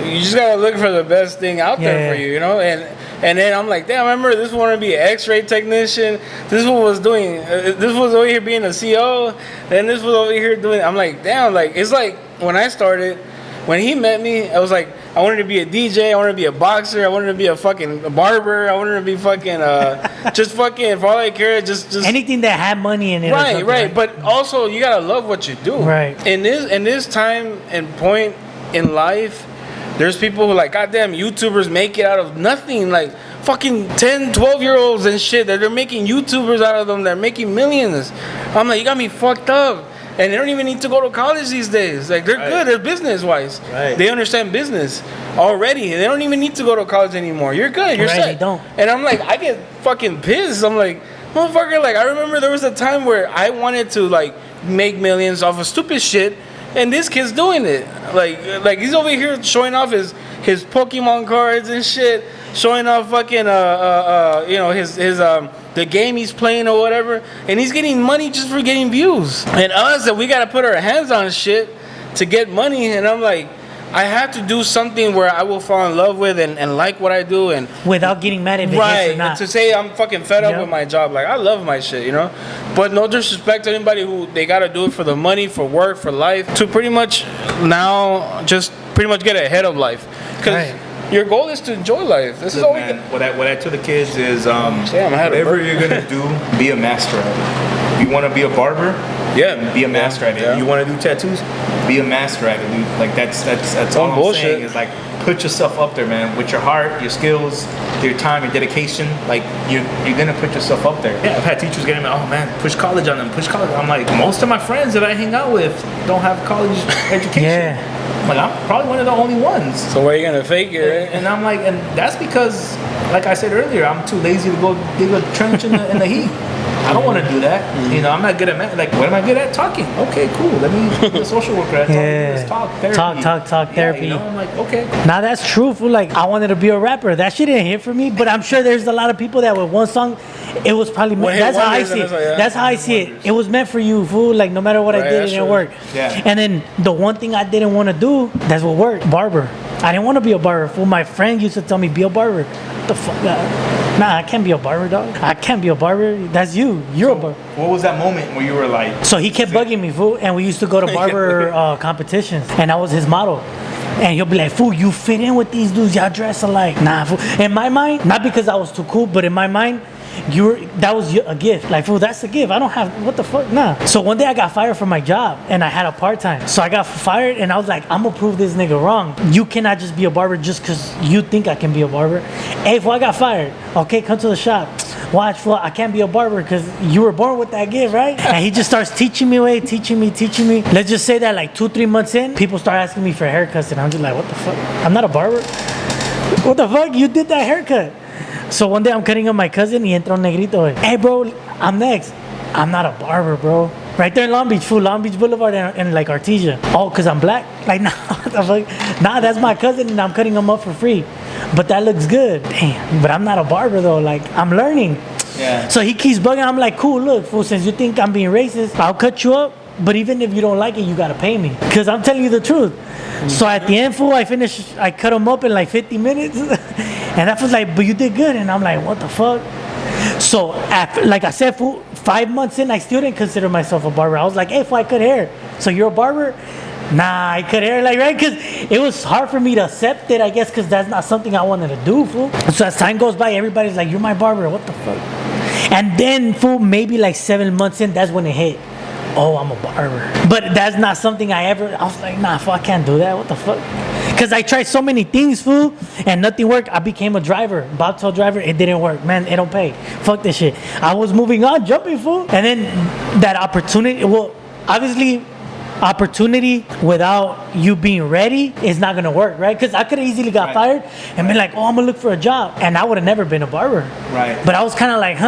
you just gotta look for the best thing out there for you, And then I'm like, damn, I remember this one wanted to be an X-ray technician. This one was doing, this was over here being a CO. Then this was over here doing. I'm like, damn, like it's like when I started, when he met me, I was like, I wanted to be a DJ, I wanted to be a boxer, I wanted to be a fucking barber, I wanted to be fucking just fucking, for all I care, just anything that had money in it. Right. But also you gotta love what you do. Right. In this time and point in life, there's people who like, goddamn, YouTubers make it out of nothing, like fucking 10, 12-year-olds and shit, that they're making YouTubers out of them, they're making millions. I'm like, you got me fucked up. And they don't even need to go to college these days. Like, they're good. They're business-wise. Right. They understand business already. They don't even need to go to college anymore. You're good. You're set. They don't. And I'm like, I get fucking pissed. I'm like, motherfucker, like, I remember there was a time where I wanted to, like, make millions off of stupid shit, and this kid's doing it. Like he's over here showing off his Pokemon cards and shit, showing off fucking, his the game he's playing or whatever, and he's getting money just for getting views. And us, that we gotta put our hands on shit to get money, and I'm like, I have to do something where I will fall in love with and like what I do, and without getting mad if it hits or not. To say I'm fucking fed up with my job, like I love my shit, But no disrespect to anybody who they gotta do it for the money, for work, for life, to pretty much now just pretty much get ahead of life, because your goal is to enjoy life. This is all man, what I tell the kids is, Damn, whatever you're gonna do, be a master at it. If you want to be a barber, be a master at it. If you want to do tattoos, be a master at it, dude. Like that's all I'm saying is, like, put yourself up there, man, with your heart, your skills, your time, your dedication. Like you're gonna put yourself up there. Yeah, I've had teachers getting me, oh man, push college on them, push college. I'm like, most of my friends that I hang out with don't have college education. Like, I'm probably one of the only ones. So where are you gonna fake it, right? And I'm like, and that's because, like I said earlier, I'm too lazy to go dig a trench in the heat. I don't want to do that. I'm not good at like, what am I good at? Talking. Okay, cool. Let me be a social worker. That's all we do is talk, therapy. Talk therapy. I'm like, okay. Now that's true, fool. Like, I wanted to be a rapper. That shit didn't hit for me, but I'm sure there's a lot of people that with one song, it was probably meant. That's how I see it. That's how I see it. It was meant for you, fool. Like, no matter what I did, it didn't work. Yeah. And then the one thing I didn't want to do, that's what worked. Barber. I didn't want to be a barber, fool. My friend used to tell me, be a barber. what the fuck? Nah, I can't be a barber, dog. I can't be a barber. That's you. You're a barber. What was that moment where you were like? So he kept bugging me, fool, and we used to go to barber competitions, and that was his motto. And he'll be like, fool, you fit in with these dudes, y'all dress alike. Nah, fool. In my mind, not because I was too cool, but in my mind, that was a gift. Like, fool, that's a gift. I don't have, what the fuck, nah. So one day I got fired from my job, and I had a part-time. So I got fired, and I was like, I'm gonna prove this nigga wrong. You cannot just be a barber just because you think I can be a barber. Hey, fool, I got fired. Okay, come to the shop. Watch, fool, I can't be a barber because you were born with that gift, right? And he just starts teaching me. Let's just say that like 2-3 months in, people start asking me for haircuts, and I'm just like, what the fuck? I'm not a barber. What the fuck? You did that haircut. So one day I'm cutting up my cousin, y entra un negrito. Hey, bro, I'm next. I'm not a barber, bro. Right there in Long Beach, fool, Long Beach Boulevard and like Artesia. Oh, because I'm black? Like, nah, what the fuck? Nah, that's my cousin, and I'm cutting him up for free. But that looks good. Damn, but I'm not a barber, though. Like, I'm learning. Yeah. So he keeps bugging. I'm like, cool, look, fool, since you think I'm being racist, I'll cut you up. But even if you don't like it, you got to pay me. Because I'm telling you the truth. So at the end, fool, I cut him up in like 50 minutes. And that was like, but you did good. And I'm like, what the fuck? So, after, like I said, fool, 5 months in, I still didn't consider myself a barber. I was like, hey, fool, I cut hair. So you're a barber? Nah, I cut hair, like, right? Because it was hard for me to accept it, I guess, because that's not something I wanted to do, fool. So as time goes by, everybody's like, you're my barber. What the fuck? And then, fool, maybe like 7 months in, that's when it hit. Oh, I'm a barber. But that's not something I was like, nah, fool, I can't do that. What the fuck? Because I tried so many things, fool, and nothing worked. I became a driver, bobtail driver. It didn't work. Man, it don't pay. Fuck this shit. I was moving on, jumping, fool. And then that opportunity, well, obviously, opportunity without you being ready is not gonna work, right? Because I could have easily got fired and been like, oh, I'm gonna look for a job. And I would have never been a barber. Right. But I was kind of like,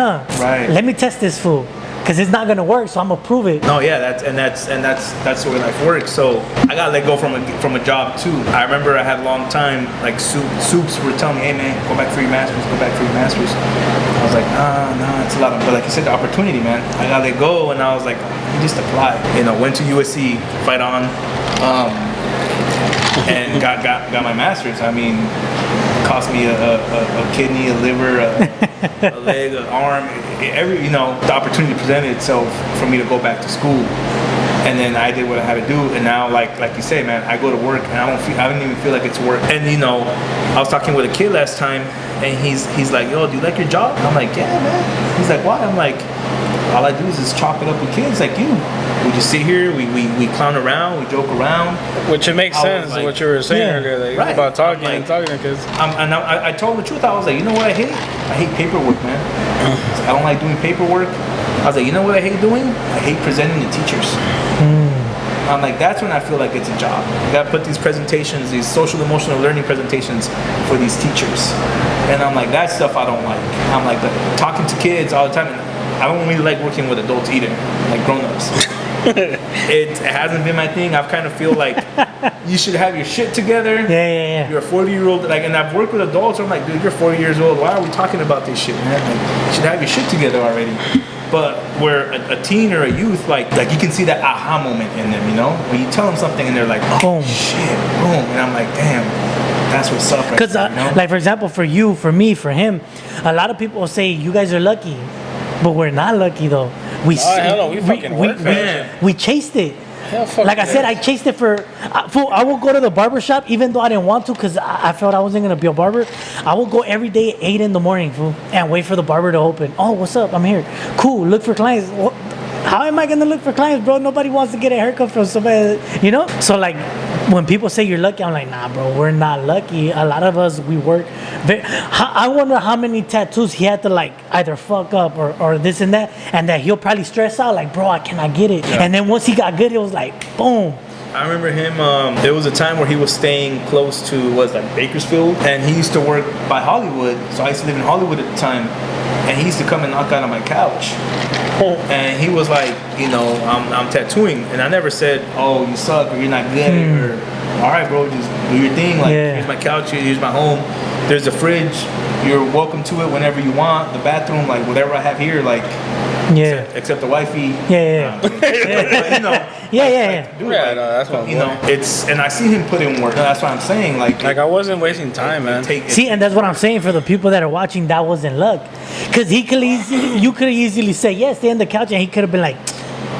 let me test this fool. Because it's not gonna work, so I'm gonna prove it. No, yeah, that's the way life works. So I got let go from a job too. I remember I had a long time, like soups were telling me, hey man, go back for your masters, I was like, nah, it's a lot of, but like you said, the opportunity, man. I got let go, and I was like, you just apply. You know, went to USC, fight on, and got my masters. I mean, cost me a kidney, a liver, a leg, an arm, the opportunity presented itself for me to go back to school. And then I did what I had to do, and now, like you say, man, I go to work, and I don't even feel like it's work. And I was talking with a kid last time, and he's like, yo, do you like your job? I'm like, yeah, man. He's like, why? I'm like, all I do is just chop it up with kids like you. We just sit here, we clown around, we joke around. Which it makes sense, like, what you were saying earlier, like, right, about talking and talking to kids. And I told him the truth. I was like, you know what I hate? I hate paperwork, man. I don't like doing paperwork. I was like, you know what I hate doing? I hate presenting to teachers. I'm like, that's when I feel like it's a job. You gotta put these presentations, these social emotional learning presentations for these teachers. And I'm like, that stuff I don't like. I'm like, talking to kids all the time. I don't really like working with adults either, like grown-ups. It hasn't been my thing. I've kind of feel like you should have your shit together. Yeah. You're a 40-year-old, like, and I've worked with adults. I'm like, dude, you're 40 years old. Why are we talking about this shit, man? Like, you should have your shit together already. But where a teen or a youth, like you can see that aha moment in them, when you tell them something and they're like, oh shit, boom, and I'm like, damn. That's what's up. Because, like, for example, for you, for me, for him, a lot of people will say you guys are lucky. But we're not lucky though. We chased it. Like I said, I chased it I would go to the barber shop even though I didn't want to because I felt I wasn't gonna be a barber. I would go every day at 8 in the morning, fool, and wait for the barber to open. Oh, what's up? I'm here. Cool. Look for clients. How am I gonna look for clients, bro? Nobody wants to get a haircut from somebody, So like, when people say you're lucky, I'm like, nah, bro, we're not lucky. A lot of us, we work. I wonder how many tattoos he had to like either fuck up or this and that he'll probably stress out like, bro, I cannot get it. Yeah. And then once he got good, it was like, boom. I remember him, there was a time where he was staying close to, Bakersfield, and he used to work by Hollywood, so I used to live in Hollywood at the time, and he used to come and knock out on my couch. And he was like, I'm tattooing, and I never said, oh, you suck, or you're not good, or, all right, bro, just do your thing, like, here's my couch, here's my home, there's a fridge, you're welcome to it whenever you want, the bathroom, like, whatever I have here, like, Yeah. Except the wifey. Yeah. But, you know. Yeah. Dude, Yeah, no, that's my boy. you know, and I see him put in work. That's what I'm saying. Like I wasn't wasting time, man. See, and that's what I'm saying for the people that are watching. That wasn't luck, because you could easily say yes, stay on the couch, and he could have been like,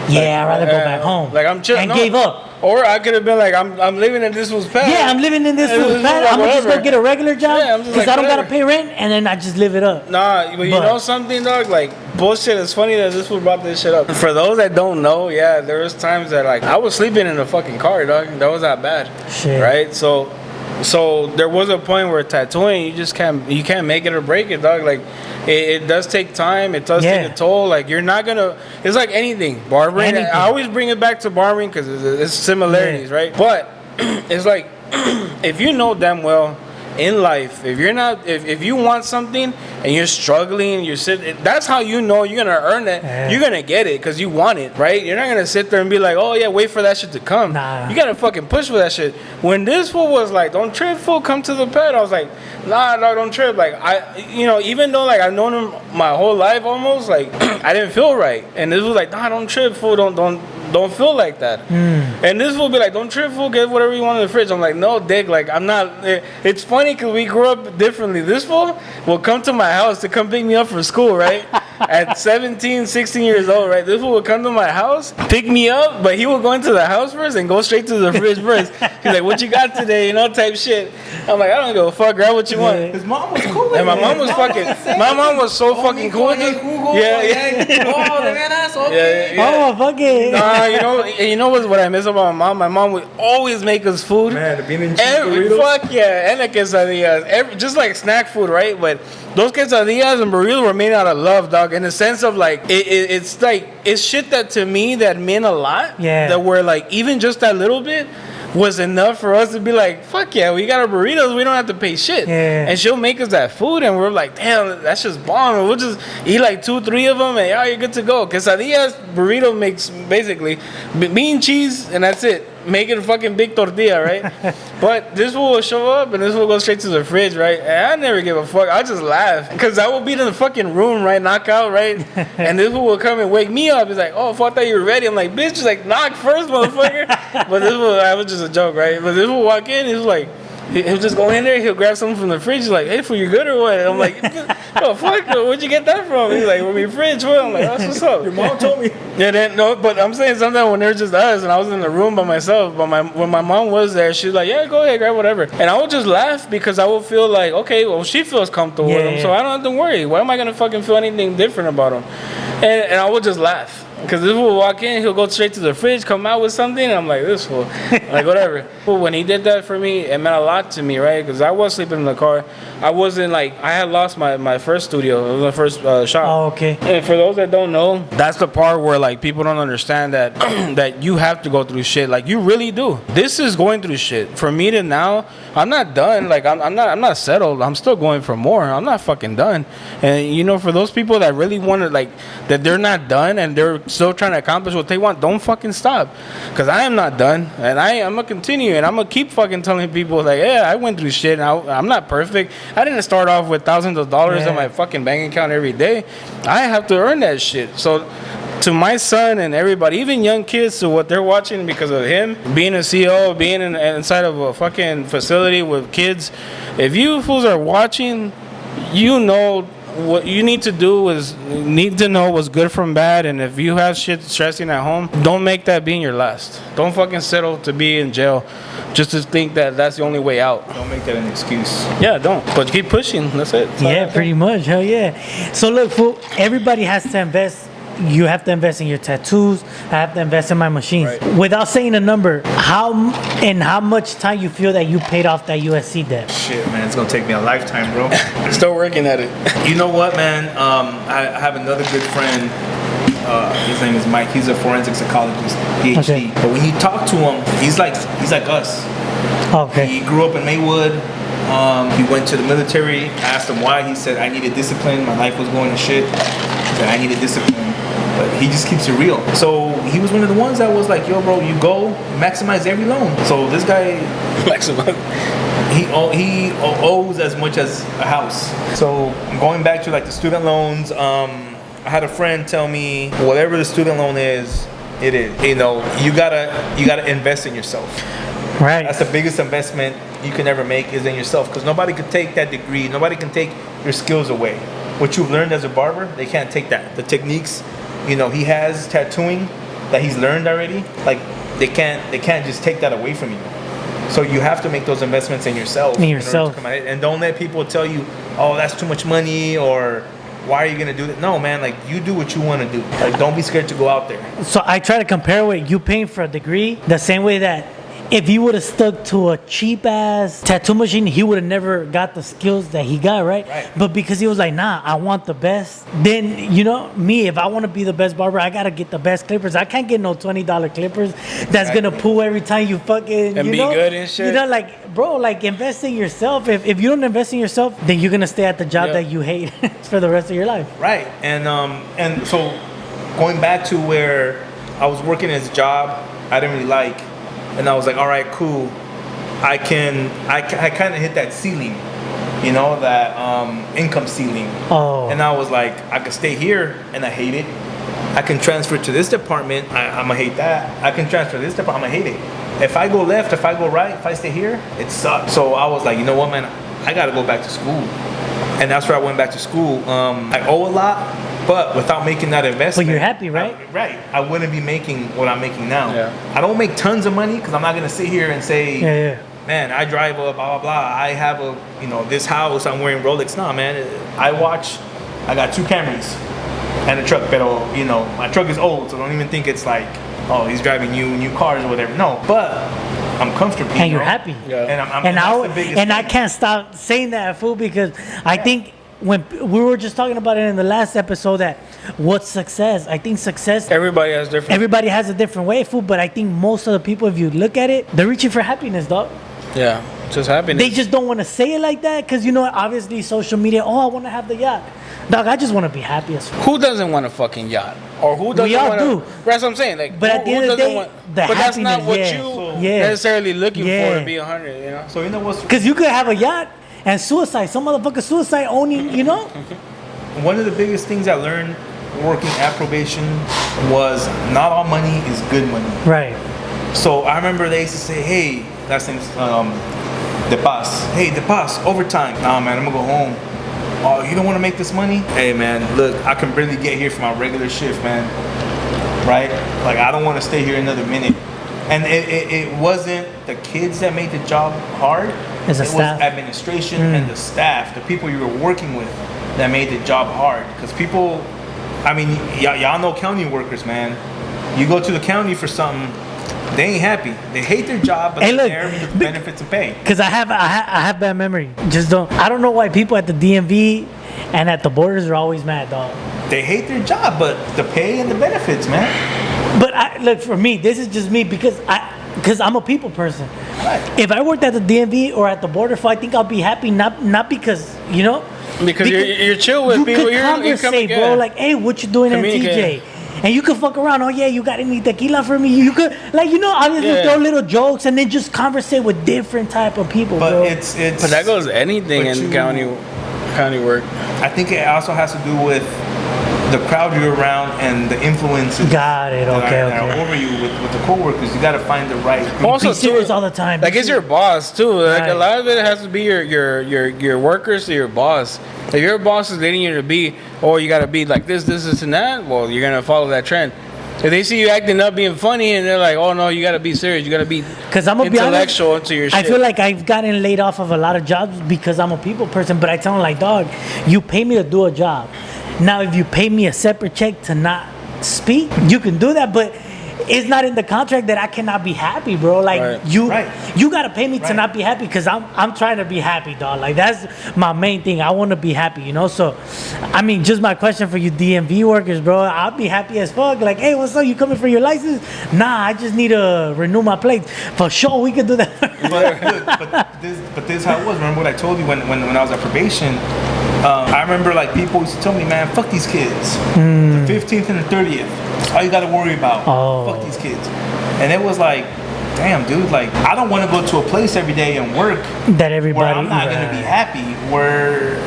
yeah, I'd rather go back home. Like I'm chilling. and gave up. Or I could have been like, I'm living in this fool's pad. Yeah, I'm living in this fool's pad. I'm gonna just go get a regular job Yeah, I'm just because like, I don't gotta whatever. pay rent, and then I just live it up. Nah, but you know something, dog? Like, bullshit. It's funny that this fool brought this shit up. For those that don't know, yeah, there was times that, like, I was sleeping in a fucking car, dog. That was that bad. Shit. Right? So there was a point where tattooing, you can't make it or break it, dog. Like, it does take time. It does take a toll. Like, you're not gonna. It's like anything. Barbering. Anything. I always bring it back to barbering because it's similarities, right? But it's like if you know damn well in life, if you're not, if you want something and you're struggling, you're sitting. That's how you know you're gonna earn it. Yeah. You're gonna get it because you want it, right? You're not gonna sit there and be like, oh yeah, wait for that shit to come. Nah. You gotta fucking push for that shit. When this fool was like, don't trip, fool, come to the pad. I was like, nah, no, don't trip. Like even though like I've known him my whole life almost, like I didn't feel right. And this was like, nah, don't trip, fool, don't feel like that. And this will be like, don't trip, fool, get whatever you want in the fridge. I'm like, no, dick, like I'm not. It's funny because we grew up differently. This fool will come to my house to come pick me up from school, right? At 17, 16 years old, right? This fool will come to my house, pick me up, but he will go into the house first and go straight to the fridge first. He's like, what you got today, type shit. I'm like, I don't give a fuck, grab what you want. His mom was cool with And my mom was my mom was so fucking cool with it. Yeah. Oh, the man ass. Okay. Yeah. Oh, fuck it. You know what I miss about my mom? My mom would always make us food. Man, the bean and cheese burritos. Fuck yeah, and the quesadillas. Just like snack food, right? But those quesadillas and burritos were made out of love, dog. In the sense of like, it's like, it's shit that to me that meant a lot. Yeah. That were like, even just that little bit was enough for us to be like, fuck yeah, we got our burritos, we don't have to pay shit. Yeah. And she'll make us that food, and we're like, damn, that's just bomb. And we'll just eat like 2-3 of them, and yeah, you're good to go. Quesadillas, burrito makes basically bean, cheese, and that's it. Make it a fucking big tortilla, right? But this fool will show up, and this will go straight to the fridge, right? And I never give a fuck. I just laugh because I will be in the fucking room, right, knockout, right? And this fool will come and wake me up. He's like, "Oh, I thought you were ready." I'm like, "Bitch, just like knock first, motherfucker." But this fool, I was just a joke, right? But this fool walk in, he's like, he'll just go in there, he'll grab something from the fridge. He's like, "Hey, fool, you good or what?" And I'm like, "Oh, fuck, where'd you get that from?" He's like, "From your fridge." Well, I'm like, "That's what's up." Your mom told me. Yeah, but I'm saying sometimes when they're just us and I was in the room by myself, but when my mom was there, she's like, yeah, go ahead, grab whatever. And I would just laugh because I would feel like, okay, well, she feels comfortable with him, so I don't have to worry. Why am I going to fucking feel anything different about him? And I would just laugh. Because this fool will walk in, he'll go straight to the fridge, come out with something, and I'm like, this fool. Like, whatever. But when he did that for me, it meant a lot to me, right? Because I was sleeping in the car. I wasn't like, I had lost my first studio. It was my first shop. Oh, okay. And for those that don't know, that's the part where like people don't understand that that you have to go through shit. Like you really do. This is going through shit. For me to now, I'm not done. Like I'm not settled. I'm still going for more. I'm not fucking done. And for those people that really want to like that they're not done and they're still trying to accomplish what they want, don't fucking stop. Cause I am not done, and I'm gonna continue, and I'm gonna keep fucking telling people like, yeah, I went through shit. And I'm not perfect. I didn't start off with thousands of dollars in my fucking bank account every day. I have to earn that shit. So to my son and everybody, even young kids, to what they're watching because of him being a CEO, being inside of a fucking facility with kids, if you fools are watching, what you need to do is need to know what's good from bad. And if you have shit stressing at home, don't make that being your last. Don't fucking settle to be in jail just to think that that's the only way out. Don't make that an excuse. Yeah, don't. But keep pushing. That's it. Yeah, pretty much. Hell yeah. So look, fool, everybody has to invest. You have to invest in your tattoos. I have to invest in my machines. Right. Without saying a number, how much time you feel that you paid off that USC debt? Shit, man, it's gonna take me a lifetime, bro. Still working at it. You know what, man? I have another good friend. His name is Mike. He's a forensic psychologist, PhD. Okay. But when you talk to him, he's like us. Okay. He grew up in Maywood. He went to the military. I asked him why. He said, I needed discipline. My life was going to shit. He said, I needed discipline. But he just keeps it real. So he was one of the ones that was like, yo, bro, you go maximize every loan. So this guy, he owes as much as a house. So going back to like the student loans, I had a friend tell me, whatever the student loan is, it is. You know, you gotta invest in yourself. Right. That's the biggest investment you can ever make is in yourself, because nobody could take that degree. Nobody can take your skills away. What you've learned as a barber, they can't take that. The techniques, you know, he has tattooing that he's learned already. Like they can't just take that away from you. So you have to make those investments in yourself. In yourself. order to come out. And don't let people tell you, oh, that's too much money, or why are you gonna do that? No, man, like you do what you want to do. Like don't be scared to go out there. So I try to compare with you paying for a degree the same way that if he would have stuck to a cheap ass tattoo machine, he would have never got the skills that he got, right? Right. But because he was like, nah, I want the best. Then, you know, me, if I want to be the best barber, I got to get the best clippers. I can't get no $20 clippers that's going to pull every time you fucking, And you be know? good and shit. You know, like, bro, like invest in yourself. If you don't invest in yourself, then you're going to stay at the job that you hate for the rest of your life. Right. And so going back to where I was working as a job I didn't really like, and I was like, all right, cool. I kind of hit that ceiling, you know, that income ceiling. Oh. And I was like, I could stay here and I hate it. I can transfer to this department, I'm gonna hate that. I can transfer to this department, I'm gonna hate it. If I go left, if I go right, if I stay here, it sucks. So I was like, you know what, man, I gotta go back to school. And that's where I went back to school. I owe a lot, but without making that investment. But you're happy, right? Right. I wouldn't be making what I'm making now. Yeah. I don't make tons of money because I'm not gonna sit here and say, Yeah. man, I drive a blah blah blah. I have a this house. I'm wearing Rolex. Nah, man. I got 2 Camrys and a truck. But my truck is old, so don't even think it's like, oh, he's driving new cars or whatever. No, but I'm comfortable. And you're happy. Yeah. And that's the biggest I thing. can't stop saying that, fool, because I think when we were just talking about it in the last episode, that what's success? I think success. Everybody has different. Everybody has a different way, fool. But I think most of the people, if you look at it, they're reaching for happiness, dog. Yeah, just happiness. They just don't want to say it like that because obviously social media. Oh, I want to have the yacht, dog. I just want to be happy as fuck. Who doesn't want a fucking yacht? Or who doesn't We all want do. That's what I'm saying. Like, But who, at the who end of the doesn't day, want? the But that's not what happiness, you necessarily looking for Yeah. to be 100. You know. So you know what's Because you could have a yacht and suicide. Some motherfucker suicide owning, one of the biggest things I learned working at probation was not all money is good money. Right. So I remember they used to say, hey, last name's De Paz. Hey, De Paz, overtime. Nah, man, I'm gonna go home. Oh, you don't want to make this money? Hey, man, look, I can barely get here for my regular shift, man. Right? Like, I don't want to stay here another minute. And it wasn't the kids that made the job hard. It's the it staff. was administration and the staff, the people you were working with, that made the job hard. Because people, I mean, y'all know county workers, man. You go to the county for something, they ain't happy. They hate their job, but Hey, they're look, there with the benefits and pay. Because I have bad memory. I don't know why people at the DMV and at the borders are always mad, dog. They hate their job, but the pay and the benefits, man. But look, for me, this is just me because I'm a people person. Right. If I worked at the DMV or at the border, I think I'll be happy, not because Because you're chill with you people. could You come conversate, again. bro. Like, hey, what you doing at Communicate. TJ? And you could fuck around. Oh yeah, you got any tequila for me? You could, obviously Yeah. throw little jokes and then just conversate with different type of people, But bro. it's But that goes anything But in you- county work. I think it also has to do with the crowd you're around and the influences Got it. that Okay, are okay. over you with the coworkers. You got to find the right. Also, Be serious too, all the time. Like, Be it's your boss too. Like, Right. a lot of it has to be your workers to your boss. If your boss is leading you to be, oh, you got to be like this, and that. Well, you're gonna follow that trend. If they see you acting up, being funny, and they're like, oh no, you got to be serious. You got to be Because I'm gonna be honest, intellectual into your shit. I feel like I've gotten laid off of a lot of jobs because I'm a people person. But I tell them like, dog, you pay me to do a job. Now, if you pay me a separate check to not speak, you can do that. But it's not in the contract that I cannot be happy, bro. Like Right. you gotta pay me to Right. not be happy because I'm trying to be happy, dog. Like that's my main thing. I want to be happy, So, I mean, just my question for you DMV workers, bro. I'll be happy as fuck. Like, hey, what's up? You coming for your license? Nah, I just need to renew my plates. For sure, we could do that. but this is how it was. Remember what I told you when I was at probation? I remember like people used to tell me, man, fuck these kids. The 15th and the 30th. That's all you got to worry about. Oh. Fuck these kids. And it was like, damn, dude. Like, I don't want to go to a place every day and work That everybody. where I'm not going to be happy. Where,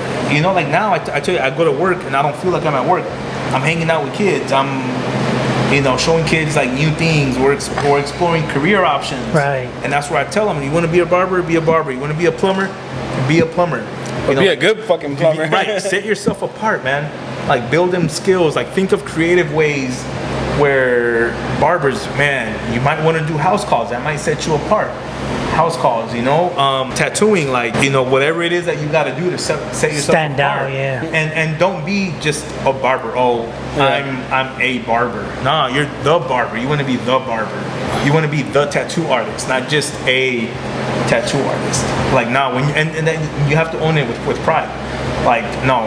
like now, I tell you, I go to work and I don't feel like I'm at work. I'm hanging out with kids. I'm, showing kids like new things. We're exploring career options. Right. And that's where I tell them, you want to be a barber, be a barber. You want to be a plumber, be a plumber. Be a good fucking plumber. Right. Set yourself apart, man. Like build them skills. Like think of creative ways where barbers, man, you might want to do house calls. That might set you apart. House calls, tattooing, like, whatever it is that you got to do to set yourself stand apart. out, yeah. And don't be just a barber. Oh, yeah. I'm a barber. Nah, you're the barber. You want to be the barber. You want to be the tattoo artist, not just a tattoo artist. Like, nah, and then you have to own it with pride. Like, no,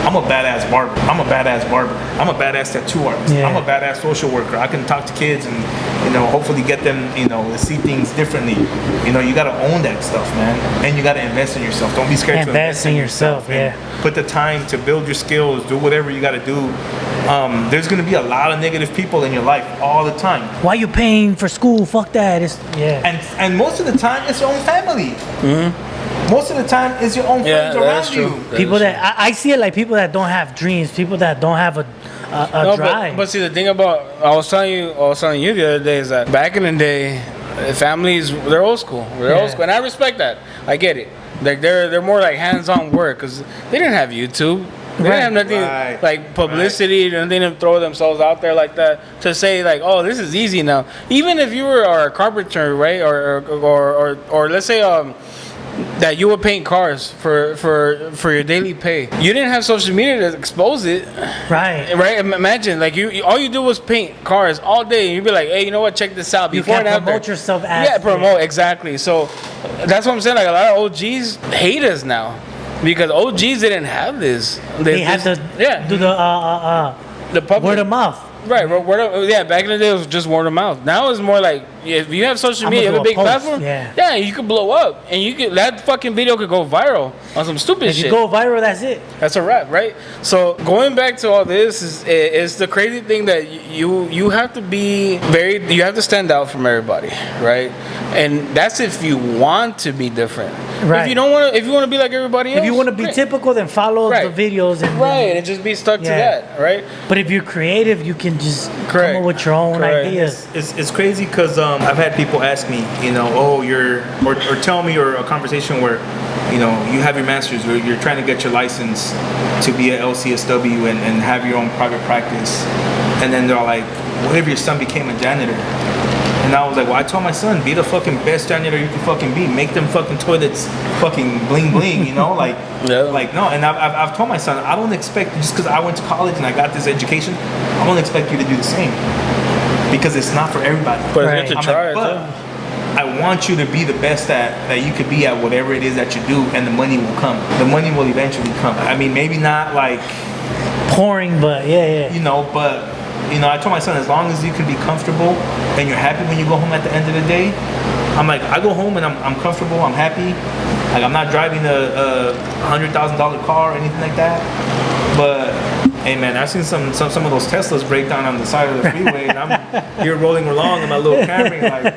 I'm a badass barber. I'm a badass barber. I'm a badass tattoo artist. Yeah. I'm a badass social worker. I can talk to kids and, hopefully get them, to see things differently. You got to own that stuff, man. And you got to invest in yourself. Don't be scared to invest in yourself. Yeah. Put the time to build your skills. Do whatever you got to do. There's going to be a lot of negative people in your life all the time. Why you paying for school? Fuck that. And most of the time, it's your own family. Mm-hmm. Most of the time, it's your own friends around you. People that I see it like people that don't have dreams, people that don't have a drive. But see, the thing about I was telling you the other day is that back in the day, families they're old school. Old school, and I respect that. I get it. Like they're more like hands-on work because they didn't have YouTube. They didn't have nothing like publicity, and they didn't throw themselves out there like that to say like, oh, this is easy now. Even if you were a carpenter, right, or let's say that you would paint cars for your daily pay. You didn't have social media to expose it. Right. Imagine like you all you do was paint cars all day and you'd be like, hey, you know what, check this out. Before you can promote yourself as exactly. So that's what I'm saying. Like a lot of OGs hate us now because OGs didn't have this. They had to do the public word of mouth. Right, back in the day it was just word of mouth. Now it's more like if you have social media, you have a big platform, you could blow up, and that fucking video could go viral on some stupid shit. If you go viral, that's it. That's a wrap, right? So going back to all this is the crazy thing that you have to be you have to stand out from everybody, right? And that's if you want to be different. Right. If you don't want to, if you want to be like everybody else, if you want to be typical, then follow the videos and just be stuck to that, right? But if you're creative, you can just come up with your own ideas. It's crazy because I've had people ask me, or tell me, or a conversation where, you have your master's, or you're trying to get your license to be an LCSW and have your own private practice, and then they're like, what if your son became a janitor? And I was like, well, I told my son, be the fucking best janitor you can fucking be. Make them fucking toilets fucking bling bling, like, like no. And I've told my son, I don't expect, just because I went to college and I got this education, I don't expect you to do the same. Because it's not for everybody. But it's good to try it, but I want you to be the best that you could be at whatever it is that you do, and the money will come. The money will eventually come. I mean, maybe not like pouring, but but I told my son, as long as you can be comfortable and you're happy when you go home at the end of the day, I'm like, I go home and I'm comfortable, I'm happy. Like, I'm not driving a $100,000 car or anything like that. But hey man, I've seen some of those Teslas break down on the side of the freeway, and I'm here rolling along in my little Camry, like,